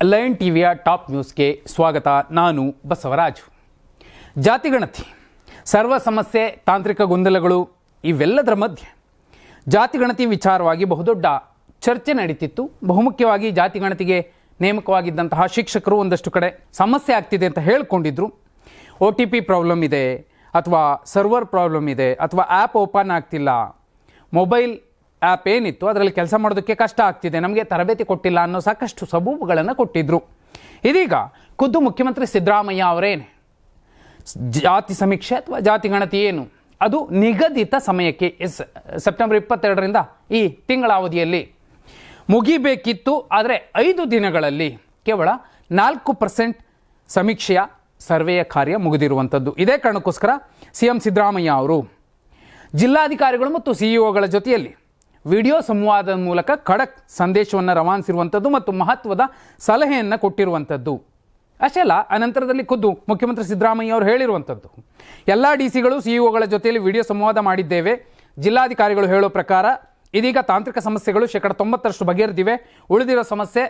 Lion ಟಿವಿಯ top ನ್ಯೂಸ್ಗೆ ಸ್ವಾಗತ. ನಾನು ಬಸವರಾಜು. ಜಾತಿಗಣತಿ, ಸರ್ವ ಸಮಸ್ಯೆ, ತಾಂತ್ರಿಕ ಗೊಂದಲಗಳು ಇವೆಲ್ಲದರ ಮಧ್ಯೆ ಜಾತಿಗಣತಿ ವಿಚಾರವಾಗಿ ಬಹುದೊಡ್ಡ ಚರ್ಚೆ ನಡೀತಿತ್ತು. ಬಹುಮುಖ್ಯವಾಗಿ ಜಾತಿಗಣತಿಗೆ ನೇಮಕವಾಗಿದ್ದಂತಹ ಶಿಕ್ಷಕರು ಒಂದಷ್ಟು ಕಡೆ ಸಮಸ್ಯೆ ಆಗ್ತಿದೆ ಅಂತ ಹೇಳ್ಕೊಂಡಿದ್ರು. OTP ಪ್ರಾಬ್ಲಮ್ ಇದೆ, ಅಥವಾ ಸರ್ವರ್ ಪ್ರಾಬ್ಲಮ್ ಇದೆ, ಅಥವಾ ಆ್ಯಪ್ ಓಪನ್ ಆಗ್ತಿಲ್ಲ, ಮೊಬೈಲ್ ಆ್ಯಪ್ ಏನಿತ್ತು ಅದರಲ್ಲಿ ಕೆಲಸ ಮಾಡೋದಕ್ಕೆ ಕಷ್ಟ ಆಗ್ತಿದೆ, ನಮಗೆ ತರಬೇತಿ ಕೊಟ್ಟಿಲ್ಲ ಅನ್ನೋ ಸಾಕಷ್ಟು ಸಬೂಬುಗಳನ್ನು ಕೊಟ್ಟಿದ್ದರು. ಇದೀಗ ಖುದ್ದು ಮುಖ್ಯಮಂತ್ರಿ ಸಿದ್ದರಾಮಯ್ಯ ಅವರೇನೆ ಜಾತಿ ಸಮೀಕ್ಷೆ ಅಥವಾ ಜಾತಿಗಣತಿ ಏನು ಅದು ನಿಗದಿತ ಸಮಯಕ್ಕೆ ಸೆಪ್ಟೆಂಬರ್ 22ರಿಂದ ಈ ತಿಂಗಳ ಅವಧಿಯಲ್ಲಿ ಮುಗಿಬೇಕಿತ್ತು. ಆದರೆ 5 ದಿನಗಳಲ್ಲಿ ಕೇವಲ 4% ಸಮೀಕ್ಷೆಯ ಸರ್ವೆಯ ಕಾರ್ಯ ಮುಗಿದಿರುವಂಥದ್ದು. ಇದೇ ಕಾರಣಕ್ಕೋಸ್ಕರ CM ಸಿದ್ದರಾಮಯ್ಯ ಅವರು ಜಿಲ್ಲಾಧಿಕಾರಿಗಳು ಮತ್ತು CEOಗಳ ಜೊತೆಯಲ್ಲಿ ವಿಡಿಯೋ ಸಂವಾದದ ಮೂಲಕ ಖಡಕ್ ಸಂದೇಶವನ್ನು ರವಾನಿಸಿರುವಂಥದ್ದು ಮತ್ತು ಮಹತ್ವದ ಸಲಹೆಯನ್ನು ಕೊಟ್ಟಿರುವಂಥದ್ದು. ಅಷ್ಟೇ ಅಲ್ಲ, ಅನಂತರದಲ್ಲಿ ಖುದ್ದು ಮುಖ್ಯಮಂತ್ರಿ ಸಿದ್ದರಾಮಯ್ಯ ಅವರು ಹೇಳಿರುವಂಥದ್ದು, ಎಲ್ಲ DCಗಳು CEOಗಳ ಜೊತೆಯಲ್ಲಿ ವಿಡಿಯೋ ಸಂವಾದ ಮಾಡಿದ್ದೇವೆ. ಜಿಲ್ಲಾಧಿಕಾರಿಗಳು ಹೇಳೋ ಪ್ರಕಾರ ಇದೀಗ ತಾಂತ್ರಿಕ ಸಮಸ್ಯೆಗಳು 90% ಬಗೆಹರಿದಿವೆ, ಉಳಿದಿರೋ ಸಮಸ್ಯೆ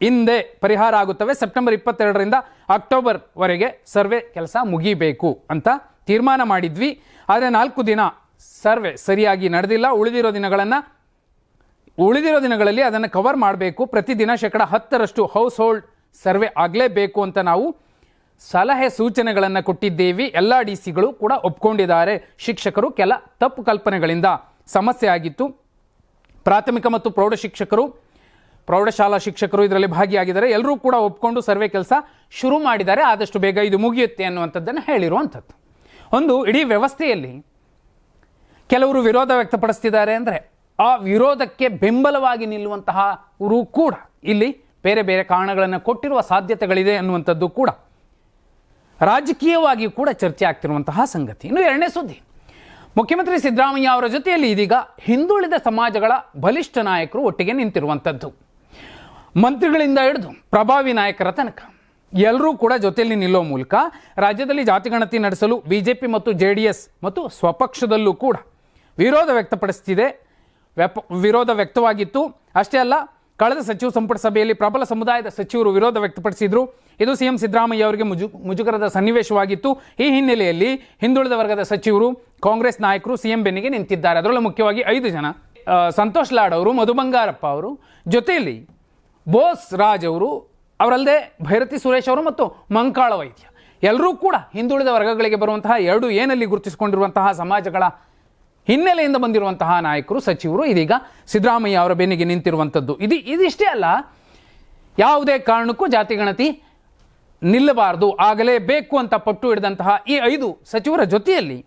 ಹಿಂದೆ ಪರಿಹಾರ ಆಗುತ್ತವೆ. ಸೆಪ್ಟೆಂಬರ್ 22ರಿಂದ ಅಕ್ಟೋಬರ್ವರೆಗೆ ಸರ್ವೆ ಕೆಲಸ ಮುಗಿಬೇಕು ಅಂತ ತೀರ್ಮಾನ ಮಾಡಿದ್ವಿ. ಆದರೆ 4 ದಿನ ಸರ್ವೆ ಸರಿಯಾಗಿ ನಡೆದಿಲ್ಲ. ಉಳಿದಿರೋ ದಿನಗಳಲ್ಲಿ ಅದನ್ನು ಕವರ್ ಮಾಡಬೇಕು. ಪ್ರತಿದಿನ 10% ಹೌಸ್ ಹೋಲ್ಡ್ ಸರ್ವೆ ಆಗಲೇಬೇಕು ಅಂತ ನಾವು ಸಲಹೆ ಸೂಚನೆಗಳನ್ನು ಕೊಟ್ಟಿದ್ದೇವೆ. ಎಲ್ಲ DCಗಳು ಕೂಡ ಒಪ್ಕೊಂಡಿದ್ದಾರೆ. ಶಿಕ್ಷಕರು ಕೆಲ ತಪ್ಪು ಕಲ್ಪನೆಗಳಿಂದ ಸಮಸ್ಯೆ ಆಗಿತ್ತು. ಪ್ರಾಥಮಿಕ ಮತ್ತು ಪ್ರೌಢಶಾಲಾ ಶಿಕ್ಷಕರು ಇದರಲ್ಲಿ ಭಾಗಿಯಾಗಿದ್ದಾರೆ. ಎಲ್ಲರೂ ಕೂಡ ಒಪ್ಕೊಂಡು ಸರ್ವೆ ಕೆಲಸ ಶುರು ಮಾಡಿದ್ದಾರೆ. ಆದಷ್ಟು ಬೇಗ ಇದು ಮುಗಿಯುತ್ತೆ ಅನ್ನುವಂಥದ್ದನ್ನು ಹೇಳಿರುವಂಥದ್ದು. ಒಂದು ಇಡೀ ವ್ಯವಸ್ಥೆಯಲ್ಲಿ ಕೆಲವರು ವಿರೋಧ ವ್ಯಕ್ತಪಡಿಸ್ತಿದ್ದಾರೆ ಅಂದರೆ ಆ ವಿರೋಧಕ್ಕೆ ಬೆಂಬಲವಾಗಿ ನಿಲ್ಲುವಂತಹವರು ಕೂಡ ಇಲ್ಲಿ ಬೇರೆ ಬೇರೆ ಕಾರಣಗಳನ್ನು ಕೊಟ್ಟಿರುವ ಸಾಧ್ಯತೆಗಳಿದೆ ಅನ್ನುವಂಥದ್ದು ಕೂಡ ರಾಜಕೀಯವಾಗಿ ಕೂಡ ಚರ್ಚೆ ಆಗ್ತಿರುವಂತಹ ಸಂಗತಿ. ಇನ್ನು 2ನೇ ಸುದ್ದಿ, ಮುಖ್ಯಮಂತ್ರಿ ಸಿದ್ದರಾಮಯ್ಯ ಅವರ ಜೊತೆಯಲ್ಲಿ ಇದೀಗ ಹಿಂದುಳಿದ ಸಮಾಜಗಳ ಬಲಿಷ್ಠ ನಾಯಕರು ಒಟ್ಟಿಗೆ ನಿಂತಿರುವಂಥದ್ದು. ಮಂತ್ರಿಗಳಿಂದ ಹಿಡಿದು ಪ್ರಭಾವಿ ನಾಯಕರ ತನಕ ಎಲ್ಲರೂ ಕೂಡ ಜೊತೆಯಲ್ಲಿ ನಿಲ್ಲೋ ಮೂಲಕ ರಾಜ್ಯದಲ್ಲಿ ಜಾತಿಗಣತಿ ನಡೆಸಲು BJP ಮತ್ತು JDS ಮತ್ತು ಸ್ವಪಕ್ಷದಲ್ಲೂ ಕೂಡ ವಿರೋಧ ವ್ಯಕ್ತವಾಗಿತ್ತು. ಅಷ್ಟೇ ಅಲ್ಲ, ಕಳೆದ ಸಚಿವ ಸಂಪುಟ ಸಭೆಯಲ್ಲಿ ಪ್ರಬಲ ಸಮುದಾಯದ ಸಚಿವರು ವಿರೋಧ ವ್ಯಕ್ತಪಡಿಸಿದ್ರು. ಇದು CM ಸಿದ್ದರಾಮಯ್ಯ ಅವರಿಗೆ ಮುಜುಗರದ ಸನ್ನಿವೇಶವಾಗಿತ್ತು. ಈ ಹಿನ್ನೆಲೆಯಲ್ಲಿ ಹಿಂದುಳಿದ ವರ್ಗದ ಸಚಿವರು, ಕಾಂಗ್ರೆಸ್ ನಾಯಕರು CM ಬೆನ್ನಿಗೆ ನಿಂತಿದ್ದಾರೆ. ಅದರಲ್ಲೂ ಮುಖ್ಯವಾಗಿ 5 ಜನ, ಸಂತೋಷ್ ಲಾಡ್ ಅವರು, ಮಧು ಬಂಗಾರಪ್ಪ ಅವರು, ಜೊತೆಯಲ್ಲಿ ಬೋಸ್ ರಾಜ್ ಅವರು, ಅವರಲ್ಲದೆ ಭೈರತಿ ಸುರೇಶ್ ಅವರು ಮತ್ತು ಮಂಕಾಳ ವೈದ್ಯ, ಎಲ್ಲರೂ ಕೂಡ ಹಿಂದುಳಿದ ವರ್ಗಗಳಿಗೆ ಬರುವಂತಹ 2 ಏನಲ್ಲಿ ಗುರುತಿಸಿಕೊಂಡಿರುವಂತಹ ಸಮಾಜಗಳ ಹಿನ್ನೆಲೆಯಿಂದ ಬಂದಿರುವಂತಹ ನಾಯಕರು, ಸಚಿವರು ಇದೀಗ ಸಿದ್ದರಾಮಯ್ಯ ಅವರ ಬೆನ್ನಿಗೆ ನಿಂತಿರುವಂಥದ್ದು. ಇದಿಷ್ಟೇ ಅಲ್ಲ, ಯಾವುದೇ ಕಾರಣಕ್ಕೂ ಜಾತಿಗಣತಿ ನಿಲ್ಲಬಾರದು, ಆಗಲೇಬೇಕು ಅಂತ ಪಟ್ಟು ಹಿಡಿದಂತಹ ಈ 5 ಸಚಿವರ ಜೊತೆಯಲ್ಲಿ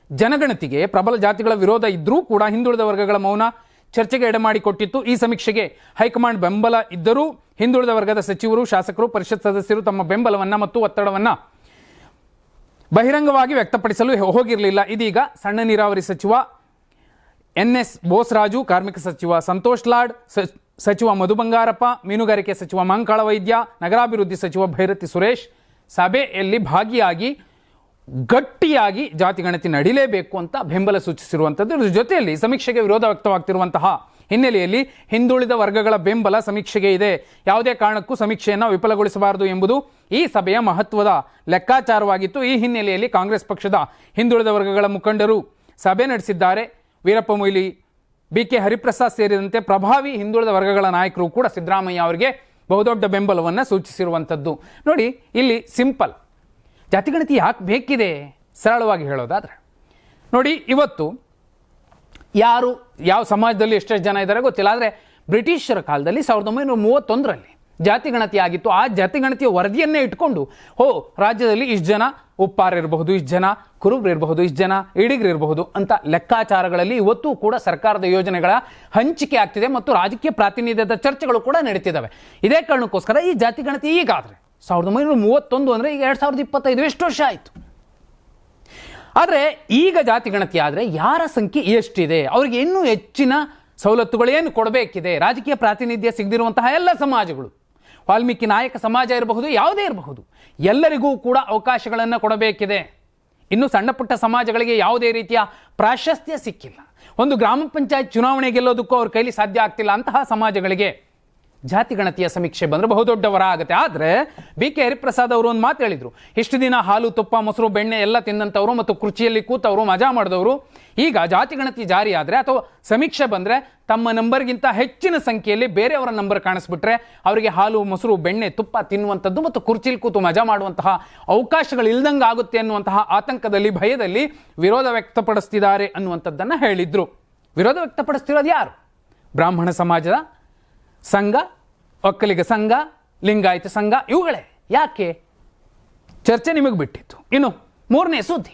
ಜನಗಣತಿಗೆ ಪ್ರಬಲ ಜಾತಿಗಳ ವಿರೋಧ ಇದ್ದರೂ ಕೂಡ ಹಿಂದುಳಿದ ವರ್ಗಗಳ ಮೌನ ಚರ್ಚೆಗೆ ಎಡೆಮಾಡಿಕೊಟ್ಟಿತ್ತು. ಈ ಸಮೀಕ್ಷೆಗೆ ಹೈಕಮಾಂಡ್ ಬೆಂಬಲ ಇದ್ದರೂ ಹಿಂದುಳಿದ ವರ್ಗದ ಸಚಿವರು, ಶಾಸಕರು, ಪರಿಷತ್ ಸದಸ್ಯರು ತಮ್ಮ ಬೆಂಬಲವನ್ನು ಮತ್ತು ಒತ್ತಡವನ್ನು ಬಹಿರಂಗವಾಗಿ ವ್ಯಕ್ತಪಡಿಸಲು ಹೋಗಿರಲಿಲ್ಲ. ಇದೀಗ ಸಣ್ಣ ನೀರಾವರಿ ಸಚಿವ NS ಬೋಸರಾಜು, ಕಾರ್ಮಿಕ ಸಚಿವ ಸಂತೋಷ್ ಲಾಡ್, ಸಚಿವ ಮಧು ಬಂಗಾರಪ್ಪ, ಮೀನುಗಾರಿಕೆ ಸಚಿವ ಮಂಕಾಳ ವೈದ್ಯ, ನಗರಾಭಿವೃದ್ಧಿ ಸಚಿವ ಭೈರತಿ ಸುರೇಶ್ ಸಭೆಯಲ್ಲಿ ಭಾಗಿಯಾಗಿ ಗಟ್ಟಿಯಾಗಿ ಜಾತಿಗಣತಿ ನಡೀಲೇಬೇಕು ಅಂತ ಬೆಂಬಲ ಸೂಚಿಸಿರುವಂಥದ್ದು. ಇದ್ರ ಜೊತೆಯಲ್ಲಿ ಸಮೀಕ್ಷೆಗೆ ವಿರೋಧ ವ್ಯಕ್ತವಾಗ್ತಿರುವಂತಹ ಹಿನ್ನೆಲೆಯಲ್ಲಿ ಹಿಂದುಳಿದ ವರ್ಗಗಳ ಬೆಂಬಲ ಸಮೀಕ್ಷೆಗೆ ಇದೆ. ಯಾವುದೇ ಕಾರಣಕ್ಕೂ ಸಮೀಕ್ಷೆಯನ್ನು ವಿಫಲಗೊಳಿಸಬಾರದು ಎಂಬುದು ಈ ಸಭೆಯ ಮಹತ್ವದ ಲೆಕ್ಕಾಚಾರವಾಗಿತ್ತು. ಈ ಹಿನ್ನೆಲೆಯಲ್ಲಿ ಕಾಂಗ್ರೆಸ್ ಪಕ್ಷದ ಹಿಂದುಳಿದ ವರ್ಗಗಳ ಮುಖಂಡರು ಸಭೆ ನಡೆಸಿದ್ದಾರೆ. ವೀರಪ್ಪ ಮೊಯ್ಲಿ, BK ಹರಿಪ್ರಸಾದ್ ಸೇರಿದಂತೆ ಪ್ರಭಾವಿ ಹಿಂದುಳಿದ ವರ್ಗಗಳ ನಾಯಕರು ಕೂಡ ಸಿದ್ದರಾಮಯ್ಯ ಅವರಿಗೆ ಬಹುದೊಡ್ಡ ಬೆಂಬಲವನ್ನು ಸೂಚಿಸಿರುವಂಥದ್ದು. ನೋಡಿ, ಇಲ್ಲಿ ಸಿಂಪಲ್, ಜಾತಿಗಣತಿ ಯಾಕೆ ಬೇಕಿದೆ ಸರಳವಾಗಿ ಹೇಳೋದಾದರೆ, ನೋಡಿ, ಇವತ್ತು ಯಾವ ಸಮಾಜದಲ್ಲಿ ಎಷ್ಟೆಷ್ಟು ಜನ ಇದ್ದಾರೆ ಗೊತ್ತಿಲ್ಲ, ಆದರೆ ಬ್ರಿಟಿಷರ ಕಾಲದಲ್ಲಿ 1931ರಲ್ಲಿ ಜಾತಿಗಣತಿ ಆಗಿತ್ತು. ಆ ಜಾತಿಗಣತಿಯ ವರದಿಯನ್ನೇ ಇಟ್ಕೊಂಡು ರಾಜ್ಯದಲ್ಲಿ ಇಷ್ಟು ಜನ ಉಪ್ಪಾರ ಇರಬಹುದು, ಇಷ್ಟು ಜನ ಕುರುಬ್ರು ಇರಬಹುದು, ಇಷ್ಟು ಜನ ಇಡಿಗರು ಇರಬಹುದು ಅಂತ ಲೆಕ್ಕಾಚಾರಗಳಲ್ಲಿ ಇವತ್ತು ಕೂಡ ಸರ್ಕಾರದ ಯೋಜನೆಗಳ ಹಂಚಿಕೆ ಆಗ್ತಿದೆ ಮತ್ತು ರಾಜಕೀಯ ಪ್ರಾತಿನಿಧ್ಯದ ಚರ್ಚೆಗಳು ಕೂಡ ನಡೀತಿದ್ದಾವೆ. ಇದೇ ಕಾರಣಕ್ಕೋಸ್ಕರ ಈ ಜಾತಿಗಣತಿ ಈಗಾದರೆ 1931 ಅಂದರೆ ಈಗ 2025 ಎಷ್ಟು ವರ್ಷ ಆಯಿತು. ಆದರೆ ಈಗ ಜಾತಿಗಣತಿ ಆದರೆ ಯಾರ ಸಂಖ್ಯೆ ಎಷ್ಟಿದೆ, ಅವರಿಗೆ ಇನ್ನೂ ಹೆಚ್ಚಿನ ಸವಲತ್ತುಗಳೇನು ಕೊಡಬೇಕಿದೆ, ರಾಜಕೀಯ ಪ್ರಾತಿನಿಧ್ಯ ಸಿಗದಿರುವಂತಹ ಎಲ್ಲ ಸಮಾಜಗಳು, ವಾಲ್ಮೀಕಿ ನಾಯಕ ಸಮಾಜ ಇರಬಹುದು, ಯಾವುದೇ ಇರಬಹುದು, ಎಲ್ಲರಿಗೂ ಕೂಡ ಅವಕಾಶಗಳನ್ನು ಕೊಡಬೇಕಿದೆ. ಇನ್ನು ಸಣ್ಣ ಪುಟ್ಟ ಸಮಾಜಗಳಿಗೆ ಯಾವುದೇ ರೀತಿಯ ಪ್ರಾಶಸ್ತ್ಯ ಸಿಕ್ಕಿಲ್ಲ, ಒಂದು ಗ್ರಾಮ ಪಂಚಾಯತ್ ಚುನಾವಣೆ ಗೆಲ್ಲೋದಕ್ಕೂ ಅವ್ರ ಕೈಲಿ ಸಾಧ್ಯ ಆಗ್ತಿಲ್ಲ ಅಂತಹ ಸಮಾಜಗಳಿಗೆ ಜಾತಿ ಗಣತಿಯ ಸಮೀಕ್ಷೆ ಬಂದರೆ ಬಹುದೊಡ್ಡವರ ಆಗುತ್ತೆ. ಆದರೆ ಬಿ ಕೆ ಹರಿಪ್ರಸಾದ್ ಅವರು ಒಂದು ಮಾತು ಹೇಳಿದರು, ಇಷ್ಟು ದಿನ ಹಾಲು ತುಪ್ಪ ಮೊಸರು ಬೆಣ್ಣೆ ಎಲ್ಲ ತಿಂದಂಥವ್ರು ಮತ್ತು ಕುರ್ಚಿಯಲ್ಲಿ ಕೂತವರು ಮಜಾ ಮಾಡಿದವರು ಈಗ ಜಾತಿ ಗಣತಿ ಜಾರಿ ಆದರೆ ಅಥವಾ ಸಮೀಕ್ಷೆ ಬಂದರೆ ತಮ್ಮ ನಂಬರ್ಗಿಂತ ಹೆಚ್ಚಿನ ಸಂಖ್ಯೆಯಲ್ಲಿ ಬೇರೆಯವರ ನಂಬರ್ ಕಾಣಿಸ್ಬಿಟ್ರೆ ಅವರಿಗೆ ಹಾಲು ಮೊಸರು ಬೆಣ್ಣೆ ತುಪ್ಪ ತಿನ್ನುವಂಥದ್ದು ಮತ್ತು ಕುರ್ಚಿಲಿ ಕೂತು ಮಜಾ ಮಾಡುವಂತಹ ಅವಕಾಶಗಳು ಇಲ್ದಂಗೆ ಆಗುತ್ತೆ ಅನ್ನುವಂತಹ ಆತಂಕದಲ್ಲಿ ಭಯದಲ್ಲಿ ವಿರೋಧ ವ್ಯಕ್ತಪಡಿಸ್ತಿದ್ದಾರೆ ಅನ್ನುವಂಥದ್ದನ್ನು ಹೇಳಿದ್ರು. ವಿರೋಧ ವ್ಯಕ್ತಪಡಿಸ್ತಿರೋದು ಯಾರು? ಬ್ರಾಹ್ಮಣ ಸಮಾಜದ ಸಂಘ, ಒಕ್ಕಲಿಗ ಸಂಘ, ಲಿಂಗಾಯತ ಸಂಘ, ಇವುಗಳೇ. ಯಾಕೆ? ಚರ್ಚೆ ನಿಮಗೆ ಬಿಟ್ಟಿತ್ತು. ಇನ್ನು ಮೂರನೇ ಸುದ್ದಿ,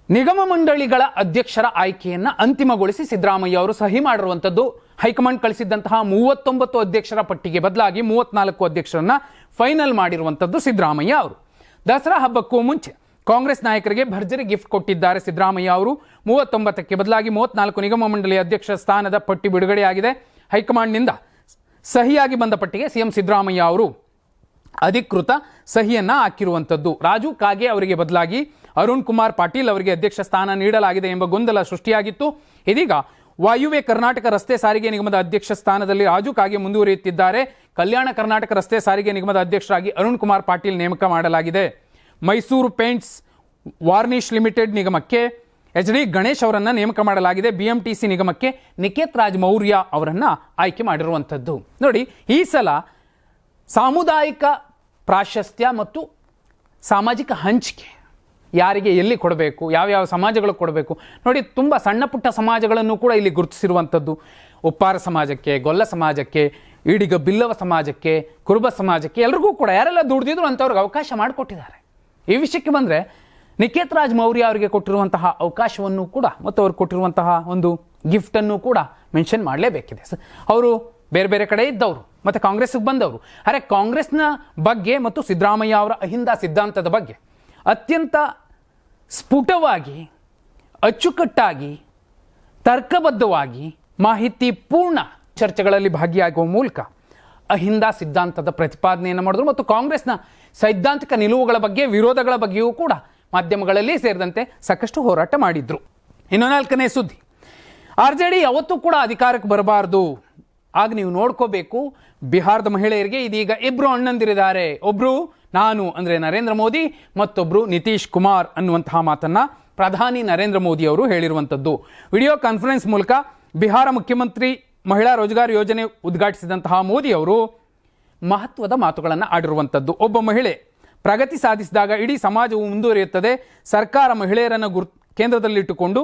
ನಿಗಮ ಮಂಡಳಿಗಳ ಅಧ್ಯಕ್ಷರ ಆಯ್ಕೆಯನ್ನು ಅಂತಿಮಗೊಳಿಸಿ ಸಿದ್ದರಾಮಯ್ಯ ಅವರು ಸಹಿ ಮಾಡಿರುವಂಥದ್ದು. ಹೈಕಮಾಂಡ್ ಕಳಿಸಿದ್ದಂತಹ 39 ಅಧ್ಯಕ್ಷರ ಪಟ್ಟಿಗೆ ಬದಲಾಗಿ 34 ಅಧ್ಯಕ್ಷರನ್ನ ಫೈನಲ್ ಮಾಡಿರುವಂಥದ್ದು ಸಿದ್ದರಾಮಯ್ಯ ಅವರು. ದಸರಾ ಹಬ್ಬಕ್ಕೂ ಮುಂಚೆ ಕಾಂಗ್ರೆಸ್ ನಾಯಕರಿಗೆ ಭರ್ಜರಿ ಗಿಫ್ಟ್ ಕೊಟ್ಟಿದ್ದಾರೆ ಸಿದ್ದರಾಮಯ್ಯ ಅವರು. 39ಕ್ಕೆ ಬದಲಾಗಿ 34 ನಿಗಮ ಮಂಡಳಿ ಅಧ್ಯಕ್ಷ ಸ್ಥಾನದ ಪಟ್ಟಿ ಬಿಡುಗಡೆಯಾಗಿದೆ. ಹೈಕಮಾಂಡ್ನಿಂದ ಸಹಿಯಾಗಿ ಬಂದ ಪಟ್ಟಿಗೆ ಸಿಎಂ ಸಿದ್ದರಾಮಯ್ಯ ಅವರು ಅಧಿಕೃತ ಸಹಿಯನ್ನ ಹಾಕಿರುವಂಥದ್ದು. ರಾಜು ಕಾಗೆ ಅವರಿಗೆ ಬದಲಾಗಿ ಅರುಣ್ ಕುಮಾರ್ ಪಾಟೀಲ್ ಅವರಿಗೆ ಅಧ್ಯಕ್ಷ ಸ್ಥಾನ ನೀಡಲಾಗಿದೆ ಎಂಬ ಗೊಂದಲ ಸೃಷ್ಟಿಯಾಗಿತ್ತು. ಇದೀಗ ವಾಯುವ್ಯ ಕರ್ನಾಟಕ ರಸ್ತೆ ಸಾರಿಗೆ ನಿಗಮದ ಅಧ್ಯಕ್ಷ ಸ್ಥಾನದಲ್ಲಿ ರಾಜು ಕಾಗೆ ಮುಂದುವರಿಯುತ್ತಿದ್ದಾರೆ. ಕಲ್ಯಾಣ ಕರ್ನಾಟಕ ರಸ್ತೆ ಸಾರಿಗೆ ನಿಗಮದ ಅಧ್ಯಕ್ಷರಾಗಿ ಅರುಣ್ ಕುಮಾರ್ ಪಾಟೀಲ್ ನೇಮಕ ಮಾಡಲಾಗಿದೆ. ಮೈಸೂರು ಪೇಂಟ್ಸ್ ವಾರ್ನಿಶ್ ಲಿಮಿಟೆಡ್ ನಿಗಮಕ್ಕೆ ಎಚ್ ಡಿ ಗಣೇಶ್ ಅವರನ್ನು ನೇಮಕ ಮಾಡಲಾಗಿದೆ. BMTC ನಿಗಮಕ್ಕೆ ನಿಕೇತ್ ರಾಜ್ ಮೌರ್ಯ ಅವರನ್ನು ಆಯ್ಕೆ ಮಾಡಿರುವಂಥದ್ದು. ನೋಡಿ, ಈ ಸಲ ಸಾಮುದಾಯಿಕ ಪ್ರಾಶಸ್ತ್ಯ ಮತ್ತು ಸಾಮಾಜಿಕ ಹಂಚಿಕೆ ಯಾರಿಗೆ ಎಲ್ಲಿ ಕೊಡಬೇಕು, ಯಾವ್ಯಾವ ಸಮಾಜಗಳು ಕೊಡಬೇಕು ನೋಡಿ, ತುಂಬ ಸಣ್ಣ ಪುಟ್ಟ ಸಮಾಜಗಳನ್ನು ಕೂಡ ಇಲ್ಲಿ ಗುರುತಿಸಿರುವಂಥದ್ದು. ಉಪ್ಪಾರ ಸಮಾಜಕ್ಕೆ, ಗೊಲ್ಲ ಸಮಾಜಕ್ಕೆ, ಈಡಿಗ ಬಿಲ್ಲವ ಸಮಾಜಕ್ಕೆ, ಕುರುಬ ಸಮಾಜಕ್ಕೆ, ಎಲ್ರಿಗೂ ಕೂಡ ಯಾರೆಲ್ಲ ದುಡ್ದಿದ್ರು ಅಂಥವ್ರಿಗೆ ಅವಕಾಶ ಮಾಡಿಕೊಟ್ಟಿದ್ದಾರೆ. ಈ ವಿಷಯಕ್ಕೆ ಬಂದರೆ ನಿಕೇತ್ ರಾಜ್ ಮೌರ್ಯ ಅವರಿಗೆ ಕೊಟ್ಟಿರುವಂತಹ ಅವಕಾಶವನ್ನು ಕೂಡ ಮತ್ತು ಅವ್ರು ಕೊಟ್ಟಿರುವಂತಹ ಒಂದು ಗಿಫ್ಟನ್ನು ಕೂಡ ಮೆನ್ಷನ್ ಮಾಡಲೇಬೇಕಿದೆ. ಅವರು ಬೇರೆ ಬೇರೆ ಕಡೆ ಇದ್ದವರು ಮತ್ತು ಕಾಂಗ್ರೆಸ್ಗೆ ಬಂದವರು. ಅರೆ, ಕಾಂಗ್ರೆಸ್ನ ಬಗ್ಗೆ ಮತ್ತು ಸಿದ್ದರಾಮಯ್ಯ ಅವರ ಅಹಿಂದ ಸಿದ್ಧಾಂತದ ಬಗ್ಗೆ ಅತ್ಯಂತ ಸ್ಫುಟವಾಗಿ, ಅಚ್ಚುಕಟ್ಟಾಗಿ, ತರ್ಕಬದ್ಧವಾಗಿ, ಮಾಹಿತಿ ಪೂರ್ಣ ಚರ್ಚೆಗಳಲ್ಲಿ ಭಾಗಿಯಾಗುವ ಮೂಲಕ ಅಹಿಂದ ಸಿದ್ಧಾಂತದ ಪ್ರತಿಪಾದನೆಯನ್ನು ಮಾಡಿದ್ರು ಮತ್ತು ಕಾಂಗ್ರೆಸ್ನ ಸೈದ್ಧಾಂತಿಕ ನಿಲುವುಗಳ ಬಗ್ಗೆ, ವಿರೋಧಗಳ ಬಗ್ಗೆಯೂ ಕೂಡ ಮಾಧ್ಯಮಗಳಲ್ಲಿ ಸೇರಿದಂತೆ ಸಾಕಷ್ಟು ಹೋರಾಟ ಮಾಡಿದ್ರು. ಇನ್ನು 4ನೇ ಸುದ್ದಿ, RJD ಯಾವತ್ತೂ ಕೂಡ ಅಧಿಕಾರಕ್ಕೆ ಬರಬಾರ್ದು. ಆಗ ನೀವು ನೋಡ್ಕೋಬೇಕು, ಬಿಹಾರದ ಮಹಿಳೆಯರಿಗೆ ಇದೀಗ ಇಬ್ಬರು ಅಣ್ಣಂದಿರಿದ್ದಾರೆ. ಒಬ್ರು ನಾನು ಅಂದರೆ ನರೇಂದ್ರ ಮೋದಿ, ಮತ್ತೊಬ್ರು ನಿತೀಶ್ ಕುಮಾರ್ ಅನ್ನುವಂತಹ ಮಾತನ್ನ ಪ್ರಧಾನಿ ನರೇಂದ್ರ ಮೋದಿ ಅವರು ಹೇಳಿರುವಂಥದ್ದು. ವಿಡಿಯೋ ಕಾನ್ಫರೆನ್ಸ್ ಮೂಲಕ ಬಿಹಾರ ಮುಖ್ಯಮಂತ್ರಿ ಮಹಿಳಾ ರೋಜ್ಗಾರ್ ಯೋಜನೆ ಉದ್ಘಾಟಿಸಿದಂತಹ ಮೋದಿ ಅವರು ಮಹತ್ವದ ಮಾತುಗಳನ್ನು ಆಡಿರುವಂಥದ್ದು. ಒಬ್ಬ ಮಹಿಳೆ ಪ್ರಗತಿ ಸಾಧಿಸಿದಾಗ ಇಡೀ ಸಮಾಜವು ಮುಂದುವರಿಯುತ್ತದೆ. ಸರ್ಕಾರ ಮಹಿಳೆಯರನ್ನು ಕೇಂದ್ರದಲ್ಲಿಟ್ಟುಕೊಂಡು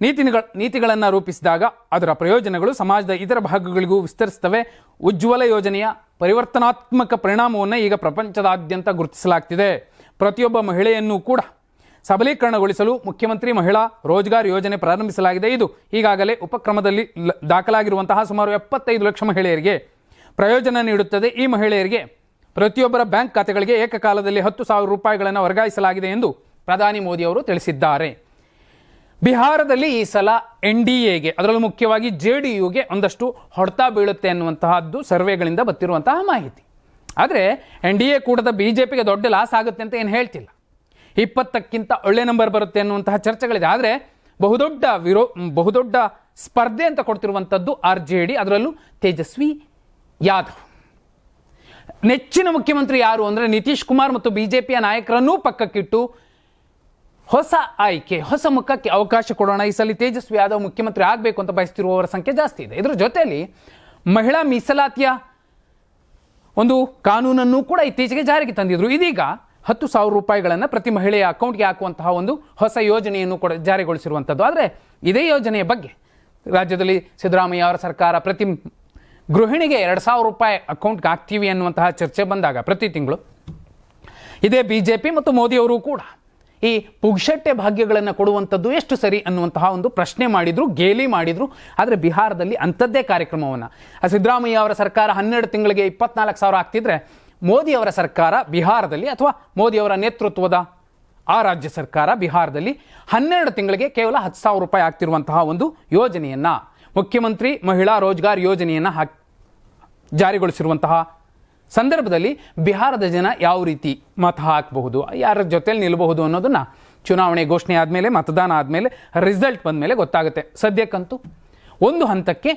ನೀತಿಗಳನ್ನು ರೂಪಿಸಿದಾಗ ಅದರ ಪ್ರಯೋಜನಗಳು ಸಮಾಜದ ಇತರ ಭಾಗಗಳಿಗೂ ವಿಸ್ತರಿಸುತ್ತವೆ. ಉಜ್ವಲ ಯೋಜನೆಯ ಪರಿವರ್ತನಾತ್ಮಕ ಪರಿಣಾಮವನ್ನು ಈಗ ಪ್ರಪಂಚದಾದ್ಯಂತ ಗುರುತಿಸಲಾಗ್ತಿದೆ. ಪ್ರತಿಯೊಬ್ಬ ಮಹಿಳೆಯನ್ನು ಕೂಡ ಸಬಲೀಕರಣಗೊಳಿಸಲು ಮುಖ್ಯಮಂತ್ರಿ ಮಹಿಳಾ ರೋಜ್ಗಾರ್ ಯೋಜನೆ ಪ್ರಾರಂಭಿಸಲಾಗಿದೆ. ಇದು ಈಗಾಗಲೇ ಉಪಕ್ರಮದಲ್ಲಿ ದಾಖಲಾಗಿರುವಂತಹ ಸುಮಾರು 75 ಲಕ್ಷ ಮಹಿಳೆಯರಿಗೆ ಪ್ರಯೋಜನ ನೀಡುತ್ತದೆ. ಈ ಮಹಿಳೆಯರಿಗೆ ಪ್ರತಿಯೊಬ್ಬರ ಬ್ಯಾಂಕ್ ಖಾತೆಗಳಿಗೆ ಏಕಕಾಲದಲ್ಲಿ 10,000 ರೂಪಾಯಿಗಳನ್ನು ವರ್ಗಾಯಿಸಲಾಗಿದೆ ಎಂದು ಪ್ರಧಾನಿ ಮೋದಿ ಅವರು ತಿಳಿಸಿದ್ದಾರೆ. ಬಿಹಾರದಲ್ಲಿ ಈ ಸಲ NDAಗೆ, ಅದರಲ್ಲೂ ಮುಖ್ಯವಾಗಿ JDUಗೆ ಒಂದಷ್ಟು ಹೊಡೆತ ಬೀಳುತ್ತೆ ಅನ್ನುವಂತಹದ್ದು ಸರ್ವೆಗಳಿಂದ ಬರ್ತಿರುವಂತಹ ಮಾಹಿತಿ. ಆದರೆ NDA ಕೂಟದ BJPಗೆ ದೊಡ್ಡ ಲಾಸ್ ಆಗುತ್ತೆ ಅಂತ ಏನು ಹೇಳ್ತಿಲ್ಲ. 20ಕ್ಕಿಂತ ಒಳ್ಳೆ ನಂಬರ್ ಬರುತ್ತೆ ಅನ್ನುವಂತಹ ಚರ್ಚೆಗಳಿದೆ. ಆದರೆ ಬಹುದೊಡ್ಡ ಸ್ಪರ್ಧೆ ಅಂತ ಕೊಡ್ತಿರುವಂಥದ್ದು RJD, ಅದರಲ್ಲೂ ತೇಜಸ್ವಿ ಯಾದವ್. ನೆಚ್ಚಿನ ಮುಖ್ಯಮಂತ್ರಿ ಯಾರು ಅಂದರೆ ನಿತೀಶ್ ಕುಮಾರ್ ಮತ್ತು BJPಯ ನಾಯಕರನ್ನೂ ಪಕ್ಕಕ್ಕಿಟ್ಟು ಹೊಸ ಆಯ್ಕೆ, ಹೊಸ ಮುಖಕ್ಕೆ ಅವಕಾಶ ಕೊಡೋಣ. ಈ ಸಲ ತೇಜಸ್ವಿ ಯಾದವ್ ಮುಖ್ಯಮಂತ್ರಿ ಆಗಬೇಕು ಅಂತ ಬಯಸ್ತಿರುವವರ ಸಂಖ್ಯೆ ಜಾಸ್ತಿ ಇದೆ. ಇದರ ಜೊತೆಯಲ್ಲಿ ಮಹಿಳಾ ಮೀಸಲಾತಿಯ ಒಂದು ಕಾನೂನನ್ನು ಕೂಡ ಇತ್ತೀಚೆಗೆ ಜಾರಿಗೆ ತಂದಿದ್ರು. ಇದೀಗ 10,000 ರೂಪಾಯಿಗಳನ್ನು ಪ್ರತಿ ಮಹಿಳೆಯ ಅಕೌಂಟ್ಗೆ ಹಾಕುವಂತಹ ಒಂದು ಹೊಸ ಯೋಜನೆಯನ್ನು ಕೂಡ ಜಾರಿಗೊಳಿಸಿರುವಂಥದ್ದು. ಆದರೆ ಇದೇ ಯೋಜನೆಯ ಬಗ್ಗೆ ರಾಜ್ಯದಲ್ಲಿ ಸಿದ್ದರಾಮಯ್ಯ ಅವರ ಸರ್ಕಾರ ಪ್ರತಿ ಗೃಹಿಣಿಗೆ 2,000 ರೂಪಾಯಿ ಅಕೌಂಟ್ಗೆ ಹಾಕ್ತೀವಿ ಅನ್ನುವಂತಹ ಚರ್ಚೆ ಬಂದಾಗ ಪ್ರತಿ ತಿಂಗಳು ಇದೇ BJP ಮತ್ತು ಮೋದಿಯವರು ಕೂಡ ಈ ಪುಗ್ಶೆಟ್ಟೆ ಭಾಗ್ಯಗಳನ್ನು ಕೊಡುವಂಥದ್ದು ಎಷ್ಟು ಸರಿ ಅನ್ನುವಂತಹ ಒಂದು ಪ್ರಶ್ನೆ ಮಾಡಿದ್ರು, ಗೇಲಿ ಮಾಡಿದ್ರು. ಆದರೆ ಬಿಹಾರದಲ್ಲಿ ಅಂಥದ್ದೇ ಕಾರ್ಯಕ್ರಮವನ್ನು ಸಿದ್ದರಾಮಯ್ಯ ಅವರ ಸರ್ಕಾರ 12 ತಿಂಗಳಿಗೆ 24,000 ಆಗ್ತಿದ್ರೆ ಮೋದಿಯವರ ಸರ್ಕಾರ ಬಿಹಾರದಲ್ಲಿ ಅಥವಾ ಮೋದಿಯವರ ನೇತೃತ್ವದ ಆ ರಾಜ್ಯ ಸರ್ಕಾರ ಬಿಹಾರದಲ್ಲಿ 12 ತಿಂಗಳಿಗೆ ಕೇವಲ 10,000 ರೂಪಾಯಿ ಆಗ್ತಿರುವಂತಹ ಒಂದು ಯೋಜನೆಯನ್ನು, ಮುಖ್ಯಮಂತ್ರಿ ಮಹಿಳಾ ರೋಜ್ಗಾರ್ ಯೋಜನೆಯನ್ನು ಜಾರಿಗೊಳಿಸಿರುವಂತಹ ಸಂದರ್ಭದಲ್ಲಿ ಬಿಹಾರದ ಜನ ಯಾವ ರೀತಿ ಮತ ಹಾಕಬಹುದು, ಯಾರ ಜೊತೆಲಿ ನಿಲ್ಲಬಹುದು ಅನ್ನೋದನ್ನು ಚುನಾವಣೆ ಘೋಷಣೆ ಆದಮೇಲೆ, ಮತದಾನ ಆದಮೇಲೆ, ರಿಸಲ್ಟ್ ಬಂದ ಮೇಲೆ ಗೊತ್ತಾಗುತ್ತೆ. ಸದ್ಯಕ್ಕಂತೂ ಒಂದು ಹಂತಕ್ಕೆ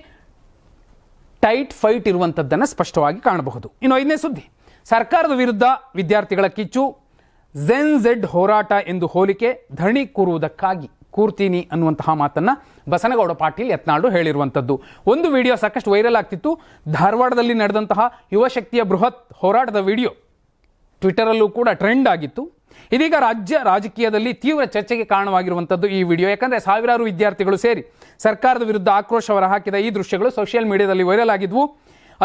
ಟೈಟ್ ಫೈಟ್ ಇರುವಂಥದ್ದನ್ನು ಸ್ಪಷ್ಟವಾಗಿ ಕಾಣಬಹುದು. ಇನ್ನು 5ನೇ ಸುದ್ದಿ, ಸರ್ಕಾರದ ವಿರುದ್ಧ ವಿದ್ಯಾರ್ಥಿಗಳ ಕಿಚ್ಚು, ZEN-Z ಹೋರಾಟ ಎಂದು ಹೋಲಿಕೆ, ಧರಣಿ ಕೂರುವುದಕ್ಕಾಗಿ ಕೂರ್ತೀನಿ ಅನ್ನುವಂತಹ ಮಾತನ್ನು ಬಸನಗೌಡ ಪಾಟೀಲ್ ಯತ್ನಾಳ್ ಹೇಳಿರುವಂಥದ್ದು. ಒಂದು ವಿಡಿಯೋ ಸಾಕಷ್ಟು ವೈರಲ್ ಆಗ್ತಿತ್ತು. ಧಾರವಾಡದಲ್ಲಿ ನಡೆದಂತಹ ಯುವಶಕ್ತಿಯ ಬೃಹತ್ ಹೋರಾಟದ ವಿಡಿಯೋ ಟ್ವಿಟರಲ್ಲೂ ಕೂಡ ಟ್ರೆಂಡ್ ಆಗಿತ್ತು. ಇದೀಗ ರಾಜ್ಯ ರಾಜಕೀಯದಲ್ಲಿ ತೀವ್ರ ಚರ್ಚೆಗೆ ಕಾರಣವಾಗಿರುವಂಥದ್ದು ಈ ವಿಡಿಯೋ. ಯಾಕಂದರೆ ಸಾವಿರಾರು ವಿದ್ಯಾರ್ಥಿಗಳು ಸೇರಿ ಸರ್ಕಾರದ ವಿರುದ್ಧ ಆಕ್ರೋಶ ಹೊರಹಾಕಿದ ಈ ದೃಶ್ಯಗಳು ಸೋಷಿಯಲ್ ಮೀಡಿಯಾದಲ್ಲಿ ವೈರಲ್ ಆಗಿದ್ವು.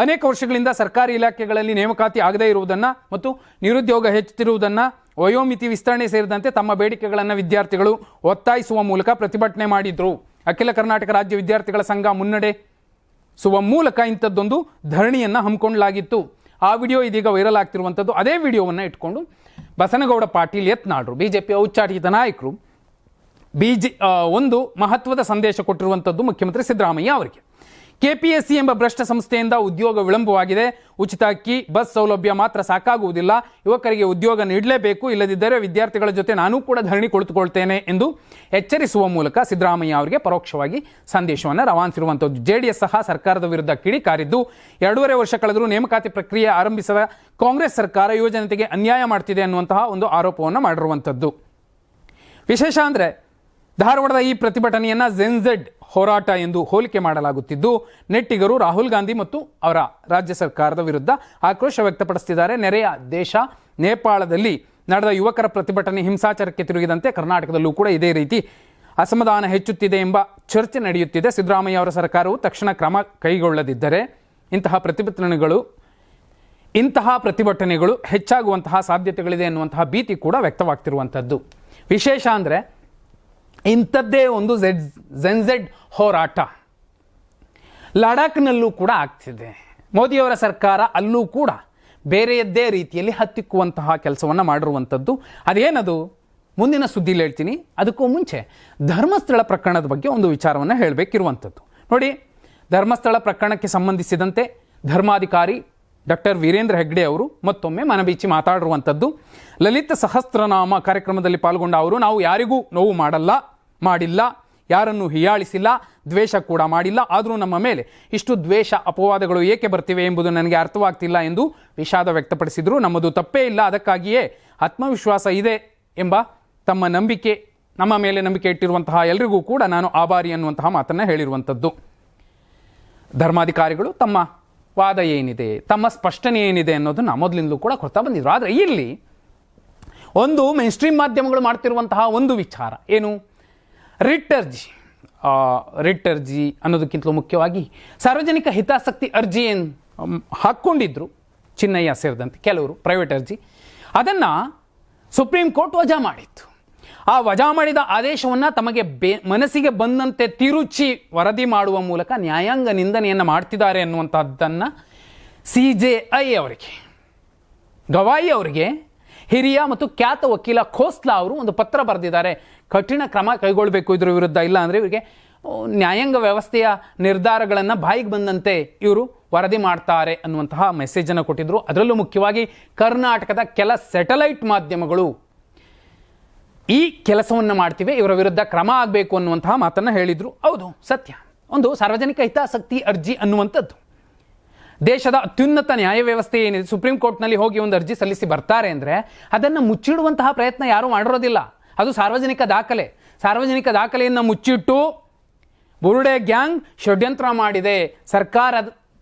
ಅನೇಕ ವರ್ಷಗಳಿಂದ ಸರ್ಕಾರಿ ಇಲಾಖೆಗಳಲ್ಲಿ ನೇಮಕಾತಿ ಆಗದೇ ಇರುವುದನ್ನು ಮತ್ತು ನಿರುದ್ಯೋಗ ಹೆಚ್ಚುತ್ತಿರುವುದನ್ನು, ವಯೋಮಿತಿ ವಿಸ್ತರಣೆ ಸೇರಿದಂತೆ ತಮ್ಮ ಬೇಡಿಕೆಗಳನ್ನು ವಿದ್ಯಾರ್ಥಿಗಳು ಒತ್ತಾಯಿಸುವ ಮೂಲಕ ಪ್ರತಿಭಟನೆ ಮಾಡಿದ್ರು. ಅಖಿಲ ಕರ್ನಾಟಕ ರಾಜ್ಯ ವಿದ್ಯಾರ್ಥಿಗಳ ಸಂಘ ಮುನ್ನಡೆಸುವ ಮೂಲಕ ಇಂಥದ್ದೊಂದು ಧರಣಿಯನ್ನು ಹಮ್ಮಿಕೊಳ್ಳಲಾಗಿತ್ತು. ಆ ವಿಡಿಯೋ ಇದೀಗ ವೈರಲ್ ಆಗ್ತಿರುವಂಥದ್ದು. ಅದೇ ವಿಡಿಯೋವನ್ನು ಇಟ್ಕೊಂಡು ಬಸನಗೌಡ ಪಾಟೀಲ್ ಯತ್ನಾಳ್ ಬಿಜೆಪಿಯ ಉಚ್ಚಾಟಿತ ನಾಯಕರು ಒಂದು ಮಹತ್ವದ ಸಂದೇಶ ಕೊಟ್ಟಿರುವಂಥದ್ದು ಮುಖ್ಯಮಂತ್ರಿ ಸಿದ್ದರಾಮಯ್ಯ ಅವರಿಗೆ. KPSC ಎಂಬ ಭ್ರಷ್ಟ ಸಂಸ್ಥೆಯಿಂದ ಉದ್ಯೋಗ ವಿಳಂಬವಾಗಿದೆ. ಉಚಿತ ಅಕ್ಕಿ, ಬಸ್ ಸೌಲಭ್ಯ ಮಾತ್ರ ಸಾಕಾಗುವುದಿಲ್ಲ. ಯುವಕರಿಗೆ ಉದ್ಯೋಗ ನೀಡಲೇಬೇಕು, ಇಲ್ಲದಿದ್ದರೆ ವಿದ್ಯಾರ್ಥಿಗಳ ಜೊತೆ ನಾನೂ ಕೂಡ ಧರಣಿ ಕುಳಿತುಕೊಳ್ತೇನೆ ಎಂದು ಎಚ್ಚರಿಸುವ ಮೂಲಕ ಸಿದ್ದರಾಮಯ್ಯ ಅವರಿಗೆ ಪರೋಕ್ಷವಾಗಿ ಸಂದೇಶವನ್ನು ರವಾನಿಸಿರುವಂಥದ್ದು. JDS ಸಹ ಸರ್ಕಾರದ ವಿರುದ್ಧ ಕಿಡಿಕಾರಿದ್ದು, 2.5 ವರ್ಷ ಕಳೆದರೂ ನೇಮಕಾತಿ ಪ್ರಕ್ರಿಯೆ ಆರಂಭಿಸಿದ ಕಾಂಗ್ರೆಸ್ ಸರ್ಕಾರ ಯುವಜನತೆಗೆ ಅನ್ಯಾಯ ಮಾಡ್ತಿದೆ ಅನ್ನುವಂತಹ ಒಂದು ಆರೋಪವನ್ನು ಮಾಡಿರುವಂಥದ್ದು. ವಿಶೇಷ ಅಂದರೆ ಧಾರವಾಡದ ಈ ಪ್ರತಿಭಟನೆಯನ್ನು ZEN-Z ಹೋರಾಟ ಎಂದು ಹೋಲಿಕೆ ಮಾಡಲಾಗುತ್ತಿದ್ದು, ನೆಟ್ಟಿಗರು ರಾಹುಲ್ ಗಾಂಧಿ ಮತ್ತು ಅವರ ರಾಜ್ಯ ಸರ್ಕಾರದ ವಿರುದ್ಧ ಆಕ್ರೋಶ ವ್ಯಕ್ತಪಡಿಸುತ್ತಿದ್ದಾರೆ. ನೆರೆಯ ದೇಶ ನೇಪಾಳದಲ್ಲಿ ನಡೆದ ಯುವಕರ ಪ್ರತಿಭಟನೆ ಹಿಂಸಾಚಾರಕ್ಕೆ ತಿರುಗಿದಂತೆ ಕರ್ನಾಟಕದಲ್ಲೂ ಕೂಡ ಇದೇ ರೀತಿ ಅಸಮಾಧಾನ ಹೆಚ್ಚುತ್ತಿದೆ ಎಂಬ ಚರ್ಚೆ ನಡೆಯುತ್ತಿದೆ. ಸಿದ್ದರಾಮಯ್ಯ ಅವರ ಸರ್ಕಾರವು ತಕ್ಷಣ ಕ್ರಮ ಕೈಗೊಳ್ಳದಿದ್ದರೆ ಇಂತಹ ಪ್ರತಿಭಟನೆಗಳು ಹೆಚ್ಚಾಗುವಂತಹ ಸಾಧ್ಯತೆಗಳಿದೆ ಎನ್ನುವಂತಹ ಭೀತಿ ಕೂಡ ವ್ಯಕ್ತವಾಗ್ತಿರುವಂಥದ್ದು. ವಿಶೇಷ ಅಂದರೆ ಇಂಥದ್ದೇ ಒಂದು ZEN-Z ಹೋರಾಟ ಲಡಾಖ್ನಲ್ಲೂ ಕೂಡ ಆಗ್ತಿದೆ. ಮೋದಿಯವರ ಸರ್ಕಾರ ಅಲ್ಲೂ ಕೂಡ ಬೇರೆಯದ್ದೇ ರೀತಿಯಲ್ಲಿ ಹತ್ತಿಕ್ಕುವಂತಹ ಕೆಲಸವನ್ನು ಮಾಡಿರುವಂಥದ್ದು. ಅದೇನದು ಮುಂದಿನ ಸುದ್ದಿಲಿ ಹೇಳ್ತೀನಿ. ಅದಕ್ಕೂ ಮುಂಚೆ ಧರ್ಮಸ್ಥಳ ಪ್ರಕರಣದ ಬಗ್ಗೆ ಒಂದು ವಿಚಾರವನ್ನು ಹೇಳಬೇಕಿರುವಂಥದ್ದು. ನೋಡಿ, ಧರ್ಮಸ್ಥಳ ಪ್ರಕರಣಕ್ಕೆ ಸಂಬಂಧಿಸಿದಂತೆ ಧರ್ಮಾಧಿಕಾರಿ ಡಾಕ್ಟರ್ ವೀರೇಂದ್ರ ಹೆಗ್ಡೆ ಅವರು ಮತ್ತೊಮ್ಮೆ ಮನಬಿಚ್ಚಿ ಮಾತಾಡಿರುವಂಥದ್ದು. ಲಲಿತ ಸಹಸ್ರನಾಮ ಕಾರ್ಯಕ್ರಮದಲ್ಲಿ ಪಾಲ್ಗೊಂಡ ಅವರು, ನಾವು ಯಾರಿಗೂ ನೋವು ಮಾಡಿಲ್ಲ, ಯಾರನ್ನು ಹೀಯಾಳಿಸಿಲ್ಲ, ದ್ವೇಷ ಕೂಡ ಮಾಡಿಲ್ಲ. ಆದರೂ ನಮ್ಮ ಮೇಲೆ ಇಷ್ಟು ದ್ವೇಷ ಅಪವಾದಗಳು ಏಕೆ ಬರ್ತಿವೆ ಎಂಬುದು ನನಗೆ ಅರ್ಥವಾಗ್ತಿಲ್ಲ ಎಂದು ವಿಷಾದ ವ್ಯಕ್ತಪಡಿಸಿದರು. ನಮ್ಮದು ತಪ್ಪೇ ಇಲ್ಲ, ಅದಕ್ಕಾಗಿಯೇ ಆತ್ಮವಿಶ್ವಾಸ ಇದೆ ಎಂಬ ನಮ್ಮ ಮೇಲೆ ನಂಬಿಕೆ ಇಟ್ಟಿರುವಂತಹ ಎಲ್ಲರಿಗೂ ಕೂಡ ನಾನು ಆಭಾರಿ ಅನ್ನುವಂತಹ ಮಾತನ್ನು ಹೇಳಿರುವಂಥದ್ದು. ಧರ್ಮಾಧಿಕಾರಿಗಳು ತಮ್ಮ ವಾದ ಏನಿದೆ, ತಮ್ಮ ಸ್ಪಷ್ಟನೆ ಏನಿದೆ ಅನ್ನೋದನ್ನು ಮೊದಲಿಂದಲೂ ಕೂಡ ಕೊಡ್ತಾ ಬಂದಿದ್ರು. ಆದರೆ ಇಲ್ಲಿ ಒಂದು ಮೇನ್ಸ್ಟ್ರೀಮ್ ಮಾಧ್ಯಮಗಳು ಮಾಡ್ತಿರುವಂತಹ ಒಂದು ವಿಚಾರ ಏನು, ರಿಟ್ ಅರ್ಜಿ ಅನ್ನೋದಕ್ಕಿಂತಲೂ ಮುಖ್ಯವಾಗಿ ಸಾರ್ವಜನಿಕ ಹಿತಾಸಕ್ತಿ ಅರ್ಜಿ ಏನು ಹಾಕ್ಕೊಂಡಿದ್ರು ಚಿನ್ನಯ್ಯ ಸೇರಿದಂತೆ ಕೆಲವರು ಪ್ರೈವೇಟ್ ಅರ್ಜಿ, ಅದನ್ನು ಸುಪ್ರೀಂ ಕೋರ್ಟ್ ವಜಾ ಮಾಡಿತ್ತು. ಆ ವಜಾ ಮಾಡಿದ ಆದೇಶವನ್ನು ತಮಗೆ ಮನಸ್ಸಿಗೆ ಬಂದಂತೆ ತಿರುಚಿ ವರದಿ ಮಾಡುವ ಮೂಲಕ ನ್ಯಾಯಾಂಗ ನಿಂದನೆಯನ್ನು ಮಾಡ್ತಿದ್ದಾರೆ ಅನ್ನುವಂಥದ್ದನ್ನು CJI ಅವರಿಗೆ, ಗವಾಯಿ ಅವರಿಗೆ ಹಿರಿಯ ಮತ್ತು ಖ್ಯಾತ ವಕೀಲ ಖೋಸ್ಲಾ ಅವರು ಒಂದು ಪತ್ರ ಬರೆದಿದ್ದಾರೆ. ಕಠಿಣ ಕ್ರಮ ಕೈಗೊಳ್ಳಬೇಕು ಇದರ ವಿರುದ್ಧ, ಇಲ್ಲ ಅಂದರೆ ಇವರಿಗೆ ನ್ಯಾಯಾಂಗ ವ್ಯವಸ್ಥೆಯ ನಿರ್ಧಾರಗಳನ್ನು ಬಾಯಿಗೆ ಬಂದಂತೆ ಇವರು ವರದಿ ಮಾಡ್ತಾರೆ ಅನ್ನುವಂತಹ ಮೆಸೇಜನ್ನು ಕೊಟ್ಟಿದ್ರು. ಅದರಲ್ಲೂ ಮುಖ್ಯವಾಗಿ ಕರ್ನಾಟಕದ ಕೆಲ ಸ್ಯಾಟಲೈಟ್ ಮಾಧ್ಯಮಗಳು ಈ ಕೆಲಸವನ್ನು ಮಾಡ್ತಿವೆ, ಇವರ ವಿರುದ್ಧ ಕ್ರಮ ಆಗಬೇಕು ಅನ್ನುವಂತಹ ಮಾತನ್ನು ಹೇಳಿದರು. ಹೌದು, ಸತ್ಯ. ಒಂದು ಸಾರ್ವಜನಿಕ ಹಿತಾಸಕ್ತಿ ಅರ್ಜಿ ಅನ್ನುವಂಥದ್ದು ದೇಶದ ಅತ್ಯುನ್ನತ ನ್ಯಾಯ ವ್ಯವಸ್ಥೆ ಏನಿದೆ, ಸುಪ್ರೀಂ ಕೋರ್ಟ್ನಲ್ಲಿ ಹೋಗಿ ಒಂದು ಅರ್ಜಿ ಸಲ್ಲಿಸಿ ಬರ್ತಾರೆ ಅಂದರೆ ಅದನ್ನು ಮುಚ್ಚಿಡುವಂತಹ ಪ್ರಯತ್ನ ಯಾರೂ ಮಾಡಿರೋದಿಲ್ಲ. ಅದು ಸಾರ್ವಜನಿಕ ದಾಖಲೆಯನ್ನು ಮುಚ್ಚಿಟ್ಟು ಬುರುಡೆ ಗ್ಯಾಂಗ್ ಷಡ್ಯಂತ್ರ ಮಾಡಿದೆ, ಸರ್ಕಾರ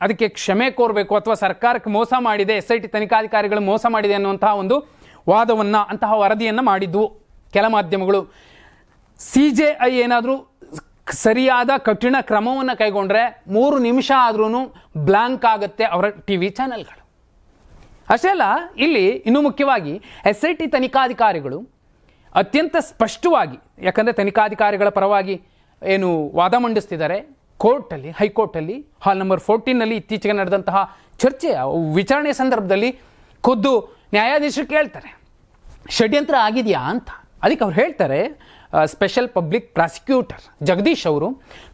ಅದಕ್ಕೆ ಕ್ಷಮೆ ಕೋರಬೇಕು, ಅಥವಾ ಸರ್ಕಾರಕ್ಕೆ ಮೋಸ ಮಾಡಿದೆ, SIT ತನಿಖಾಧಿಕಾರಿಗಳು ಮೋಸ ಮಾಡಿದೆ ಅನ್ನುವಂತಹ ಒಂದು ವಾದವನ್ನು, ಅಂತಹ ವರದಿಯನ್ನು ಮಾಡಿದ್ವು ಕೆಲ ಮಾಧ್ಯಮಗಳು. CJI ಏನಾದರೂ ಸರಿಯಾದ ಕಠಿಣ ಕ್ರಮವನ್ನು ಕೈಗೊಂಡ್ರೆ 3 ನಿಮಿಷ ಆದ್ರೂ ಬ್ಲಾಂಕ್ ಆಗುತ್ತೆ ಅವರ TV ಚಾನೆಲ್ಗಳು. ಅಷ್ಟೇ ಅಲ್ಲ, ಇಲ್ಲಿ ಇನ್ನೂ ಮುಖ್ಯವಾಗಿ SIT ತನಿಖಾಧಿಕಾರಿಗಳು ಅತ್ಯಂತ ಸ್ಪಷ್ಟವಾಗಿ, ಯಾಕಂದರೆ ತನಿಖಾಧಿಕಾರಿಗಳ ಪರವಾಗಿ ಏನು ವಾದ ಮಂಡಿಸ್ತಿದ್ದಾರೆ ಕೋರ್ಟಲ್ಲಿ, ಹೈಕೋರ್ಟಲ್ಲಿ ಹಾಲ್ ನಂಬರ್ 14ನಲ್ಲಿ ಇತ್ತೀಚೆಗೆ ನಡೆದಂತಹ ಚರ್ಚೆಯ ವಿಚಾರಣೆಯ ಸಂದರ್ಭದಲ್ಲಿ ಖುದ್ದು ನ್ಯಾಯಾಧೀಶರು ಕೇಳ್ತಾರೆ ಷಡ್ಯಂತ್ರ ಆಗಿದೆಯಾ ಅಂತ. ಅದಕ್ಕೆ ಅವ್ರು ಹೇಳ್ತಾರೆ, ಸ್ಪೆಷಲ್ ಪಬ್ಲಿಕ್ ಪ್ರಾಸಿಕ್ಯೂಟರ್ ಜಗದೀಶ್ ಅವರು,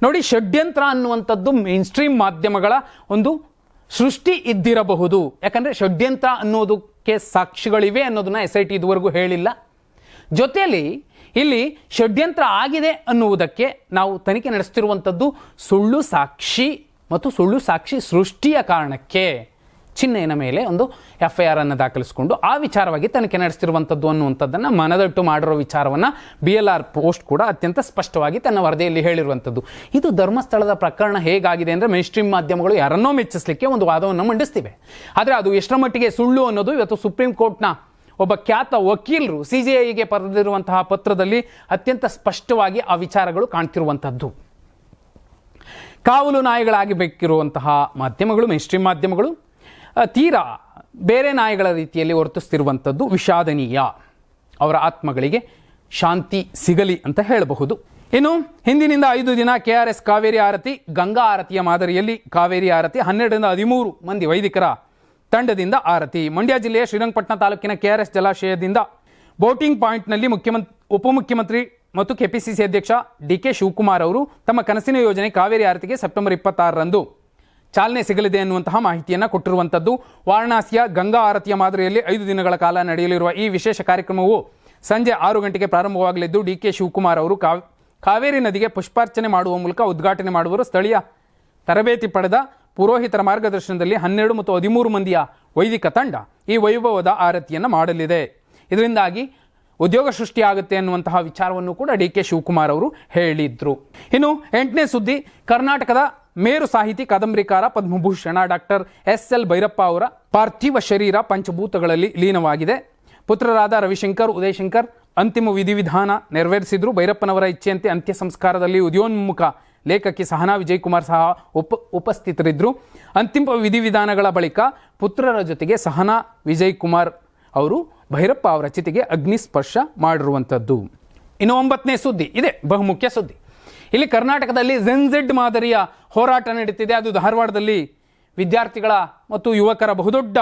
ನೋಡಿ ಷಡ್ಯಂತ್ರ ಅನ್ನುವಂಥದ್ದು ಮೇನ್ ಸ್ಟ್ರೀಮ್ ಮಾಧ್ಯಮಗಳ ಒಂದು ಸೃಷ್ಟಿ ಇದ್ದಿರಬಹುದು, ಯಾಕಂದರೆ ಷಡ್ಯಂತ್ರ ಅನ್ನೋದಕ್ಕೆ ಸಾಕ್ಷಿಗಳಿವೆ ಅನ್ನೋದನ್ನ SIT ಇದುವರೆಗೂ ಹೇಳಿಲ್ಲ. ಜೊತೆಯಲ್ಲಿ ಇಲ್ಲಿ ಷಡ್ಯಂತ್ರ ಆಗಿದೆ ಅನ್ನುವುದಕ್ಕೆ ನಾವು ತನಿಖೆ ನಡೆಸ್ತಿರುವಂಥದ್ದು ಸುಳ್ಳು ಸಾಕ್ಷಿ ಮತ್ತು ಸುಳ್ಳು ಸಾಕ್ಷಿ ಸೃಷ್ಟಿಯ ಕಾರಣಕ್ಕೆ ಚಿನ್ನೆಯ ಮೇಲೆ ಒಂದು FIR ಅನ್ನು ದಾಖಲಿಸಿಕೊಂಡು ಆ ವಿಚಾರವಾಗಿ ತನಿಖೆ ನಡೆಸ್ತಿರುವಂಥದ್ದು ಅನ್ನುವಂಥದ್ದನ್ನು ಮನದಟ್ಟು ಮಾಡಿರೋ ವಿಚಾರವನ್ನು BLR ಪೋಸ್ಟ್ ಕೂಡ ಅತ್ಯಂತ ಸ್ಪಷ್ಟವಾಗಿ ತನ್ನ ವರದಿಯಲ್ಲಿ ಹೇಳಿರುವಂಥದ್ದು. ಇದು ಧರ್ಮಸ್ಥಳದ ಪ್ರಕರಣ ಹೇಗಾಗಿದೆ ಅಂದರೆ ಮೇನ್ ಸ್ಟ್ರೀಮ್ ಮಾಧ್ಯಮಗಳು ಯಾರನ್ನೋ ಮೆಚ್ಚಿಸಲಿಕ್ಕೆ ಒಂದು ವಾದವನ್ನು ಮಂಡಿಸ್ತಿವೆ. ಆದರೆ ಅದು ಎಷ್ಟರ ಮಟ್ಟಿಗೆ ಸುಳ್ಳು ಅನ್ನೋದು ಇವತ್ತು ಸುಪ್ರೀಂ ಕೋರ್ಟ್ನ ಒಬ್ಬ ಖ್ಯಾತ ವಕೀಲರು CJIಗೆ ಬರೆದಿರುವಂತಹ ಪತ್ರದಲ್ಲಿ ಅತ್ಯಂತ ಸ್ಪಷ್ಟವಾಗಿ ಆ ವಿಚಾರಗಳು ಕಾಣ್ತಿರುವಂಥದ್ದು. ಕಾವಲು ನಾಯಿಗಳಾಗಿ ಬೇಕಿರುವಂತಹ ಮಾಧ್ಯಮಗಳು, ಮೇನ್ ಸ್ಟ್ರೀಮ್ ಮಾಧ್ಯಮಗಳು ತೀರಾ ಬೇರೆ ನಾಯಿಗಳ ರೀತಿಯಲ್ಲಿ ವರ್ತಿಸ್ತಿರುವಂಥದ್ದು ವಿಷಾದನೀಯ. ಅವರ ಆತ್ಮಗಳಿಗೆ ಶಾಂತಿ ಸಿಗಲಿ ಅಂತ ಹೇಳಬಹುದು. ಇನ್ನು ಹಿಂದಿನಿಂದ 5 ದಿನ KRS ಕಾವೇರಿ ಆರತಿ, ಗಂಗಾ ಆರತಿಯ ಮಾದರಿಯಲ್ಲಿ ಕಾವೇರಿ ಆರತಿ 12ರಿಂದ 13 ಮಂದಿ ವೈದಿಕರ ತಂಡದಿಂದ ಆರತಿ. ಮಂಡ್ಯ ಜಿಲ್ಲೆಯ ಶ್ರೀರಂಗಪಟ್ಟಣ ತಾಲೂಕಿನ KRS ಜಲಾಶಯದಿಂದ ಬೋಟಿಂಗ್ ಪಾಯಿಂಟ್ನಲ್ಲಿ ಉಪಮುಖ್ಯಮಂತ್ರಿ ಮತ್ತು KPCC ಅಧ್ಯಕ್ಷ DK ಶಿವಕುಮಾರ್ ಅವರು ತಮ್ಮ ಕನಸಿನ ಯೋಜನೆ ಕಾವೇರಿ ಆರತಿಗೆ ಸೆಪ್ಟೆಂಬರ್ 26ರಂದು ಚಾಲನೆ ಸಿಗಲಿದೆ ಎನ್ನುವಂತಹ ಮಾಹಿತಿಯನ್ನು ಕೊಟ್ಟಿರುವಂಥದ್ದು. ವಾರಣಾಸಿಯ ಗಂಗಾ ಆರತಿಯ ಮಾದರಿಯಲ್ಲಿ 5 ದಿನಗಳ ಕಾಲ ನಡೆಯಲಿರುವ ಈ ವಿಶೇಷ ಕಾರ್ಯಕ್ರಮವು ಸಂಜೆ 6 ಗಂಟೆಗೆ ಪ್ರಾರಂಭವಾಗಲಿದ್ದು DK ಶಿವಕುಮಾರ್ ಅವರು ಕಾವೇರಿ ನದಿಗೆ ಪುಷ್ಪಾರ್ಚನೆ ಮಾಡುವ ಮೂಲಕ ಉದ್ಘಾಟನೆ ಮಾಡುವರು. ಸ್ಥಳೀಯ ತರಬೇತಿ ಪಡೆದ ಪುರೋಹಿತರ ಮಾರ್ಗದರ್ಶನದಲ್ಲಿ 12 ಮತ್ತು 13 ಮಂದಿಯ ವೈದಿಕ ತಂಡ ಈ ವೈಭವದ ಆರತಿಯನ್ನು ಮಾಡಲಿದೆ. ಇದರಿಂದಾಗಿ ಉದ್ಯೋಗ ಸೃಷ್ಟಿಯಾಗುತ್ತೆ ಅನ್ನುವಂತಹ ವಿಚಾರವನ್ನು ಕೂಡ DK ಶಿವಕುಮಾರ್ ಅವರು ಹೇಳಿದ್ರು. ಇನ್ನು 8ನೇ ಸುದ್ದಿ, ಕರ್ನಾಟಕದ ಮೇರು ಸಾಹಿತಿ, ಕಾದಂಬರಿಕಾರ, ಪದ್ಮಭೂಷಣ ಡಾಕ್ಟರ್ SL ಭೈರಪ್ಪ ಅವರ ಪಾರ್ಥಿವ ಶರೀರ ಪಂಚಭೂತಗಳಲ್ಲಿ ಲೀನವಾಗಿದೆ. ಪುತ್ರರಾದ ರವಿಶಂಕರ್, ಉದಯಶಂಕರ್ ಅಂತಿಮ ವಿಧಿವಿಧಾನ ನೆರವೇರಿಸಿದ್ರು. ಭೈರಪ್ಪನವರ ಇಚ್ಛೆಯಂತೆ ಅಂತ್ಯ ಸಂಸ್ಕಾರದಲ್ಲಿ ಉದಯೋನ್ಮುಖ ಲೇಖಕಿ ಸಹನಾ ವಿಜಯಕುಮಾರ್ ಸಹ ಉಪಸ್ಥಿತರಿದ್ದರು. ಅಂತಿಮ ವಿಧಿವಿಧಾನಗಳ ಬಳಿಕ ಪುತ್ರರ ಜೊತೆಗೆ ಸಹನಾ ವಿಜಯಕುಮಾರ್ ಅವರು ಭೈರಪ್ಪ ಅವರ ಚಿತೆಗೆ ಅಗ್ನಿಸ್ಪರ್ಶ ಮಾಡಿರುವಂಥದ್ದು. ಇನ್ನು 9ನೇ ಸುದ್ದಿ ಇದೆ, ಬಹುಮುಖ್ಯ ಸುದ್ದಿ. ಇಲ್ಲಿ ಕರ್ನಾಟಕದಲ್ಲಿ ZenZ ಮಾದರಿಯ ಹೋರಾಟ ನಡೀತಿದೆ. ಅದು ಧಾರವಾಡದಲ್ಲಿ ವಿದ್ಯಾರ್ಥಿಗಳ ಮತ್ತು ಯುವಕರ ಬಹುದೊಡ್ಡ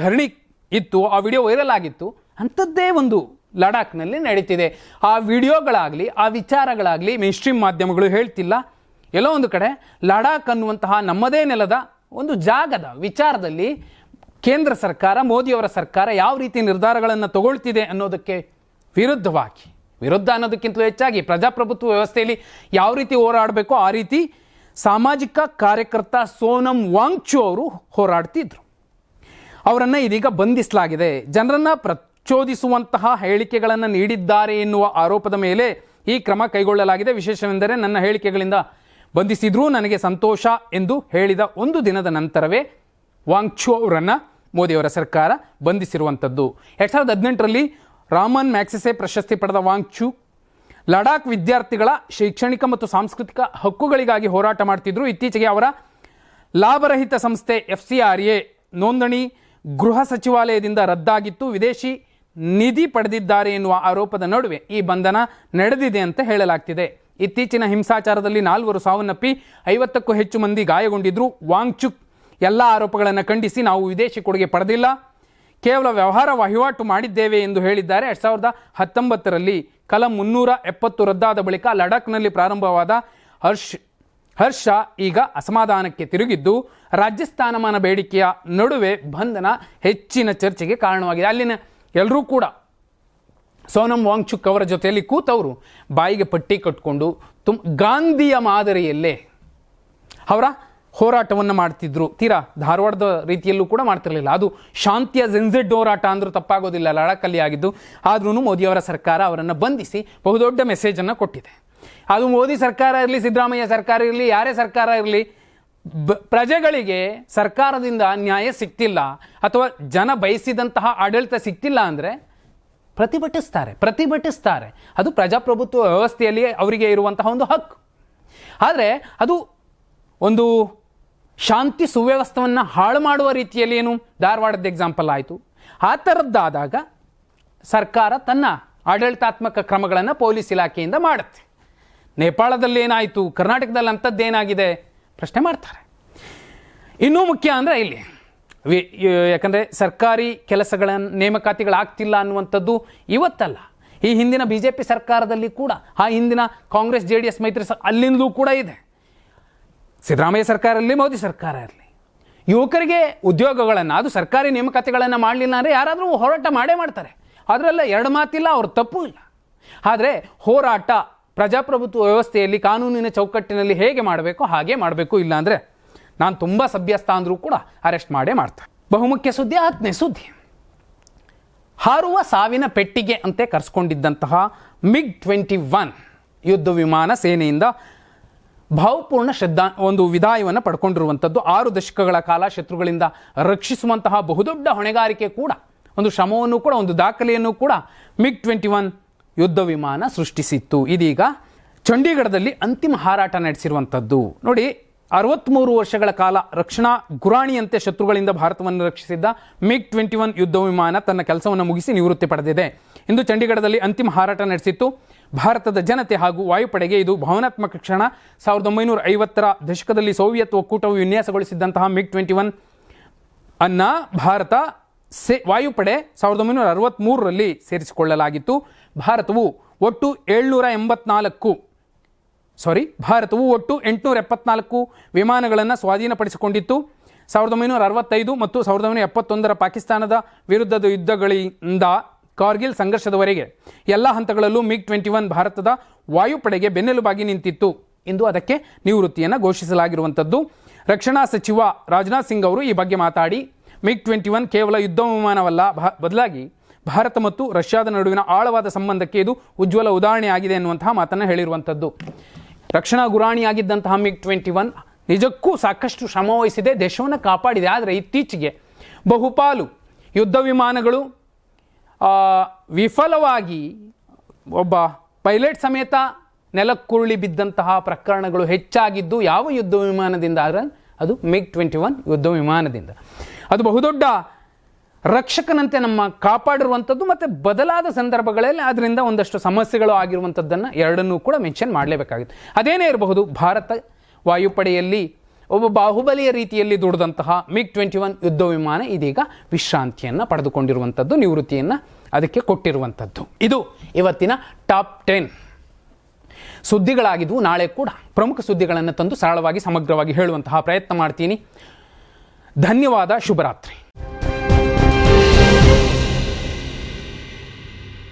ಧರಣಿ ಇತ್ತು. ಆ ವಿಡಿಯೋ ವೈರಲ್ ಆಗಿತ್ತು. ಅಂಥದ್ದೇ ಒಂದು ಲಡಾಖ್ನಲ್ಲಿ ನಡೀತಿದೆ. ಆ ವಿಡಿಯೋಗಳಾಗಲಿ ಆ ವಿಚಾರಗಳಾಗಲಿ ಮೇನ್ ಸ್ಟ್ರೀಮ್ ಮಾಧ್ಯಮಗಳು ಹೇಳ್ತಿಲ್ಲ. ಎಲ್ಲೋ ಒಂದು ಕಡೆ ಲಡಾಖ್ ಅನ್ನುವಂತಹ ನಮ್ಮದೇ ನೆಲದ ಒಂದು ಜಾಗದ ವಿಚಾರದಲ್ಲಿ ಕೇಂದ್ರ ಸರ್ಕಾರ, ಮೋದಿಯವರ ಸರ್ಕಾರ ಯಾವ ರೀತಿ ನಿರ್ಧಾರಗಳನ್ನು ತಗೊಳ್ತಿದೆ ಅನ್ನೋದಕ್ಕೆ ವಿರುದ್ಧ ಅನ್ನೋದಕ್ಕಿಂತಲೂ ಹೆಚ್ಚಾಗಿ ಪ್ರಜಾಪ್ರಭುತ್ವ ವ್ಯವಸ್ಥೆಯಲ್ಲಿ ಯಾವ ರೀತಿ ಹೋರಾಡಬೇಕೋ ಆ ರೀತಿ ಸಾಮಾಜಿಕ ಕಾರ್ಯಕರ್ತ ಸೋನಂ ವಾಂಗ್ಚು ಅವರು ಹೋರಾಡ್ತಿದ್ರು. ಅವರನ್ನು ಇದೀಗ ಬಂಧಿಸಲಾಗಿದೆ. ಜನರನ್ನು ಪ್ರಚೋದಿಸುವಂತಹ ಹೇಳಿಕೆಗಳನ್ನು ನೀಡಿದ್ದಾರೆ ಎನ್ನುವ ಆರೋಪದ ಮೇಲೆ ಈ ಕ್ರಮ ಕೈಗೊಳ್ಳಲಾಗಿದೆ. ವಿಶೇಷವೆಂದರೆ ನನ್ನ ಹೇಳಿಕೆಗಳಿಂದ ಬಂಧಿಸಿದ್ರೂ ನನಗೆ ಸಂತೋಷ ಎಂದು ಹೇಳಿದ 1 ದಿನದ ನಂತರವೇ ವಾಂಗ್ಚು ಅವರನ್ನು ಮೋದಿಯವರ ಸರ್ಕಾರ ಬಂಧಿಸಿರುವಂಥದ್ದು. 2018ರಲ್ಲಿ ರಾಮನ್ ಮ್ಯಾಗ್ಸೆಸೆ ಪ್ರಶಸ್ತಿ ಪಡೆದ ವಾಂಗ್ಚು ಲಡಾಖ್ ವಿದ್ಯಾರ್ಥಿಗಳ ಶೈಕ್ಷಣಿಕ ಮತ್ತು ಸಾಂಸ್ಕೃತಿಕ ಹಕ್ಕುಗಳಿಗಾಗಿ ಹೋರಾಟ ಮಾಡ್ತಿದ್ರು. ಇತ್ತೀಚೆಗೆ ಅವರ ಲಾಭರಹಿತ ಸಂಸ್ಥೆ FCRA ನೋಂದಣಿ ಗೃಹ ಸಚಿವಾಲಯದಿಂದ ರದ್ದಾಗಿತ್ತು. ವಿದೇಶಿ ನಿಧಿ ಪಡೆದಿದ್ದಾರೆ ಎನ್ನುವ ಆರೋಪದ ನಡುವೆ ಈ ಬಂಧನ ನಡೆದಿದೆ ಅಂತ ಹೇಳಲಾಗ್ತಿದೆ. ಇತ್ತೀಚಿನ ಹಿಂಸಾಚಾರದಲ್ಲಿ 4 ಸಾವನ್ನಪ್ಪಿ 50ಕ್ಕೂ ಹೆಚ್ಚು ಮಂದಿ ಗಾಯಗೊಂಡಿದ್ರು. ವಾಂಗ್ಚುಕ್ ಎಲ್ಲ ಆರೋಪಗಳನ್ನು ಖಂಡಿಸಿ ನಾವು ವಿದೇಶಿ ಕೊಡುಗೆ ಪಡೆದಿಲ್ಲ, ಕೇವಲ ವ್ಯವಹಾರ ವಹಿವಾಟು ಮಾಡಿದ್ದೇವೆ ಎಂದು ಹೇಳಿದ್ದಾರೆ. 2019ರಲ್ಲಿ ಕಲಂ 370 ರದ್ದಾದ ಬಳಿಕ ಲಡಾಖ್ನಲ್ಲಿ ಪ್ರಾರಂಭವಾದ ಹರ್ಷ ಈಗ ಅಸಮಾಧಾನಕ್ಕೆ ತಿರುಗಿದ್ದು ರಾಜ್ಯ ಸ್ಥಾನಮಾನ ಬೇಡಿಕೆಯ ನಡುವೆ ಬಂಧನ ಹೆಚ್ಚಿನ ಚರ್ಚೆಗೆ ಕಾರಣವಾಗಿದೆ. ಅಲ್ಲಿನ ಎಲ್ಲರೂ ಕೂಡ ಸೋನಂ ವಾಂಗ್ಚುಕ್ ಅವರ ಜೊತೆಯಲ್ಲಿ ಕೂತವರು ಬಾಯಿಗೆ ಪಟ್ಟಿ ಕಟ್ಟಿಕೊಂಡು ಗಾಂಧಿಯ ಮಾದರಿಯಲ್ಲೇ ಅವರ ಹೋರಾಟವನ್ನು ಮಾಡ್ತಿದ್ರು. ತೀರಾ ಧಾರವಾಡದ ರೀತಿಯಲ್ಲೂ ಕೂಡ ಮಾಡ್ತಿರಲಿಲ್ಲ. ಅದು ಶಾಂತಿಯ ZenZ ಹೋರಾಟ ಅಂದರೂ ತಪ್ಪಾಗೋದಿಲ್ಲ, ಲಡಾಖಲ್ಲಿ ಆಗಿದ್ದು. ಆದ್ರೂ ಮೋದಿಯವರ ಸರ್ಕಾರ ಅವರನ್ನು ಬಂಧಿಸಿ ಬಹುದೊಡ್ಡ ಮೆಸೇಜನ್ನು ಕೊಟ್ಟಿದೆ. ಅದು ಮೋದಿ ಸರ್ಕಾರ ಇರಲಿ, ಸಿದ್ದರಾಮಯ್ಯ ಸರ್ಕಾರ ಇರಲಿ, ಯಾರೇ ಸರ್ಕಾರ ಇರಲಿ, ಪ್ರಜೆಗಳಿಗೆ ಸರ್ಕಾರದಿಂದ ನ್ಯಾಯ ಸಿಗ್ತಿಲ್ಲ ಅಥವಾ ಜನ ಬಯಸಿದಂತಹ ಆಡಳಿತ ಸಿಗ್ತಿಲ್ಲ ಅಂದರೆ ಪ್ರತಿಭಟಿಸ್ತಾರೆ. ಅದು ಪ್ರಜಾಪ್ರಭುತ್ವ ವ್ಯವಸ್ಥೆಯಲ್ಲಿ ಅವರಿಗೆ ಇರುವಂತಹ ಒಂದು ಹಕ್ಕು. ಆದರೆ ಅದು ಒಂದು ಶಾಂತಿ ಸುವ್ಯವಸ್ಥೆಯನ್ನು ಹಾಳು ಮಾಡುವ ರೀತಿಯಲ್ಲಿ ಧಾರವಾಡದ ಎಕ್ಸಾಂಪಲ್ ಆಯಿತು. ಆ ಥರದ್ದಾದಾಗ ಸರ್ಕಾರ ತನ್ನ ಆಡಳಿತಾತ್ಮಕ ಕ್ರಮಗಳನ್ನು ಪೊಲೀಸ್ ಇಲಾಖೆಯಿಂದ ಮಾಡುತ್ತೆ. ನೇಪಾಳದಲ್ಲಿ ಏನಾಯಿತು, ಕರ್ನಾಟಕದಲ್ಲಿ ಅಂಥದ್ದೇನಾಗಿದೆ ಪ್ರಶ್ನೆ ಮಾಡ್ತಾರೆ. ಇನ್ನೂ ಮುಖ್ಯ ಅಂದರೆ ಇಲ್ಲಿ ಯಾಕಂದರೆ ಸರ್ಕಾರಿ ಕೆಲಸಗಳ ನೇಮಕಾತಿಗಳಾಗ್ತಿಲ್ಲ ಅನ್ನುವಂಥದ್ದು ಇವತ್ತಲ್ಲ, ಈ ಹಿಂದಿನ BJP ಸರ್ಕಾರದಲ್ಲಿ ಕೂಡ, ಆ ಹಿಂದಿನ ಕಾಂಗ್ರೆಸ್ JDS ಮೈತ್ರಿ ಅಲ್ಲಿಂದಲೂ ಕೂಡ ಇದೆ. ಸಿದ್ದರಾಮಯ್ಯ ಸರ್ಕಾರ ಇರಲಿ, ಮೋದಿ ಸರ್ಕಾರ ಇರಲಿ, ಯುವಕರಿಗೆ ಉದ್ಯೋಗಗಳನ್ನು, ಅದು ಸರ್ಕಾರಿ ನೇಮಕಾತಿಗಳನ್ನು ಮಾಡಲಿಲ್ಲ ಅಂದರೆ ಯಾರಾದರೂ ಹೋರಾಟ ಮಾಡೇ ಮಾಡ್ತಾರೆ. ಅದರೆಲ್ಲ ಎರಡು ಮಾತಿಲ್ಲ, ಅವ್ರ ತಪ್ಪು ಇಲ್ಲ. ಆದರೆ ಹೋರಾಟ ಪ್ರಜಾಪ್ರಭುತ್ವ ವ್ಯವಸ್ಥೆಯಲ್ಲಿ ಕಾನೂನಿನ ಚೌಕಟ್ಟಿನಲ್ಲಿ ಹೇಗೆ ಮಾಡಬೇಕೋ ಹಾಗೆ ಮಾಡಬೇಕು, ಇಲ್ಲಾಂದರೆ ನಾನು ತುಂಬ ಸಭ್ಯಸ್ಥ ಅಂದರೂ ಕೂಡ ಅರೆಸ್ಟ್ ಮಾಡೇ ಮಾಡ್ತಾರೆ. ಬಹುಮುಖ್ಯ ಸುದ್ದಿ 10ನೇ ಸುದ್ದಿ. ಹಾರುವ ಸಾವಿನ ಪೆಟ್ಟಿಗೆ ಅಂತೆ ಕರೆಸ್ಕೊಂಡಿದ್ದಂತಹ MiG-21 ಯುದ್ಧ ವಿಮಾನ ಸೇನೆಯಿಂದ ಭಾವಪೂರ್ಣ ಒಂದು ವಿದಾಯವನ್ನು ಪಡ್ಕೊಂಡಿರುವಂಥದ್ದು. 6 ದಶಕಗಳ ಕಾಲ ಶತ್ರುಗಳಿಂದ ರಕ್ಷಿಸುವಂತಹ ಬಹುದೊಡ್ಡ ಹೊಣೆಗಾರಿಕೆ ಕೂಡ, ಒಂದು ಶ್ರಮವನ್ನು ಕೂಡ, ಒಂದು ದಾಖಲೆಯನ್ನು ಕೂಡ MiG-21 ಯುದ್ಧ ವಿಮಾನ ಸೃಷ್ಟಿಸಿತ್ತು. ಇದೀಗ ಚಂಡೀಗಢದಲ್ಲಿ ಅಂತಿಮ ಹಾರಾಟ ನಡೆಸಿರುವಂಥದ್ದು. ನೋಡಿ, 63 ವರ್ಷಗಳ ಕಾಲ ರಕ್ಷಣಾ ಗುರಾಣಿಯಂತೆ ಶತ್ರುಗಳಿಂದ ಭಾರತವನ್ನು ರಕ್ಷಿಸಿದ್ದ MiG-21 ಯುದ್ಧ ವಿಮಾನ ತನ್ನ ಕೆಲಸವನ್ನು ಮುಗಿಸಿ ನಿವೃತ್ತಿ ಪಡೆದಿದೆ. ಇಂದು ಚಂಡೀಗಢದಲ್ಲಿ ಅಂತಿಮ ಹಾರಾಟ ನಡೆಸಿತ್ತು. ಭಾರತದ ಜನತೆ ಹಾಗೂ ವಾಯುಪಡೆಗೆ ಇದು ಭಾವನಾತ್ಮಕ ಕ್ಷಣ. 1950ರ ದಶಕದಲ್ಲಿ ಸೋವಿಯತ್ ಒಕ್ಕೂಟವು ವಿನ್ಯಾಸಗೊಳಿಸಿದ್ದಂತಹ MiG-21 ಅನ್ನ ಭಾರತ ವಾಯುಪಡೆ 1963ರಲ್ಲಿ ಸೇರಿಸಿಕೊಳ್ಳಲಾಗಿತ್ತು. ಭಾರತವು ಒಟ್ಟು 874 ವಿಮಾನಗಳನ್ನು ಸ್ವಾಧೀನಪಡಿಸಿಕೊಂಡಿತ್ತು. 1965 ಮತ್ತು 1971ರ ಪಾಕಿಸ್ತಾನದ ವಿರುದ್ಧದ ಯುದ್ಧಗಳಿಂದ ಕಾರ್ಗಿಲ್ ಸಂಘರ್ಷದವರೆಗೆ ಎಲ್ಲ ಹಂತಗಳಲ್ಲೂ MiG-21 ಭಾರತದ ವಾಯುಪಡೆಗೆ ಬೆನ್ನೆಲುಬಾಗಿ ನಿಂತಿತ್ತು. ಇಂದು ಅದಕ್ಕೆ ನಿವೃತ್ತಿಯನ್ನು ಘೋಷಿಸಲಾಗಿರುವಂಥದ್ದು. ರಕ್ಷಣಾ ಸಚಿವ ರಾಜನಾಥ್ ಸಿಂಗ್ ಅವರು ಈ ಬಗ್ಗೆ ಮಾತಾಡಿ, MiG-21 ಕೇವಲ ಯುದ್ಧ ವಿಮಾನವಲ್ಲ, ಬದಲಾಗಿ ಭಾರತ ಮತ್ತು ರಷ್ಯಾದ ನಡುವಿನ ಆಳವಾದ ಸಂಬಂಧಕ್ಕೆ ಇದು ಉಜ್ವಲ ಉದಾಹರಣೆಯಾಗಿದೆ ಎನ್ನುವಂತಹ ಮಾತನ್ನು ಹೇಳಿರುವಂಥದ್ದು. ರಕ್ಷಣಾ ಗುರಾಣಿಯಾಗಿದ್ದಂತಹ MiG-21 ನಿಜಕ್ಕೂ ಸಾಕಷ್ಟು ಶ್ರಮವಹಿಸಿದೆ, ದೇಶವನ್ನು ಕಾಪಾಡಿದೆ. ಆದರೆ ಇತ್ತೀಚೆಗೆ ಬಹುಪಾಲು ಯುದ್ಧ ವಿಮಾನಗಳು ವಿಫಲವಾಗಿ ಒಬ್ಬ ಪೈಲಟ್ ಸಮೇತ ನೆಲಕ್ಕುರುಳಿ ಬಿದ್ದಂತಹ ಪ್ರಕರಣಗಳು ಹೆಚ್ಚಾಗಿದ್ದು ಯಾವ ಯುದ್ಧ ವಿಮಾನದಿಂದ ಆದರೆ ಅದು MiG-21 ಯುದ್ಧ ವಿಮಾನದಿಂದ. ಅದು ಬಹುದೊಡ್ಡ ರಕ್ಷಕನಂತೆ ನಮ್ಮ ಕಾಪಾಡಿರುವಂಥದ್ದು ಮತ್ತು ಬದಲಾದ ಸಂದರ್ಭಗಳಲ್ಲಿ ಅದರಿಂದ ಒಂದಷ್ಟು ಸಮಸ್ಯೆಗಳು ಆಗಿರುವಂಥದ್ದನ್ನು ಎರಡನ್ನೂ ಕೂಡ ಮೆನ್ಷನ್ ಮಾಡಲೇಬೇಕಾಗಿತ್ತು. ಅದೇನೇ ಇರಬಹುದು, ಭಾರತ ವಾಯುಪಡೆಯಲ್ಲಿ ಒಬ್ಬ ಬಾಹುಬಲಿಯ ರೀತಿಯಲ್ಲಿ ದುಡಿದಂತಹ MiG-21 ಯುದ್ಧ ವಿಮಾನ ಇದೀಗ ವಿಶ್ರಾಂತಿಯನ್ನು ಪಡೆದುಕೊಂಡಿರುವಂಥದ್ದು, ನಿವೃತ್ತಿಯನ್ನು ಅದಕ್ಕೆ ಕೊಟ್ಟಿರುವಂಥದ್ದು. ಇದು ಇವತ್ತಿನ ಟಾಪ್ 10 ಸುದ್ದಿಗಳಾಗಿದ್ವು. ನಾಳೆ ಕೂಡ ಪ್ರಮುಖ ಸುದ್ದಿಗಳನ್ನು ತಂದು ಸರಳವಾಗಿ ಸಮಗ್ರವಾಗಿ ಹೇಳುವಂತಹ ಪ್ರಯತ್ನ ಮಾಡ್ತೀನಿ. ಧನ್ಯವಾದ. ಶುಭರಾತ್ರಿ.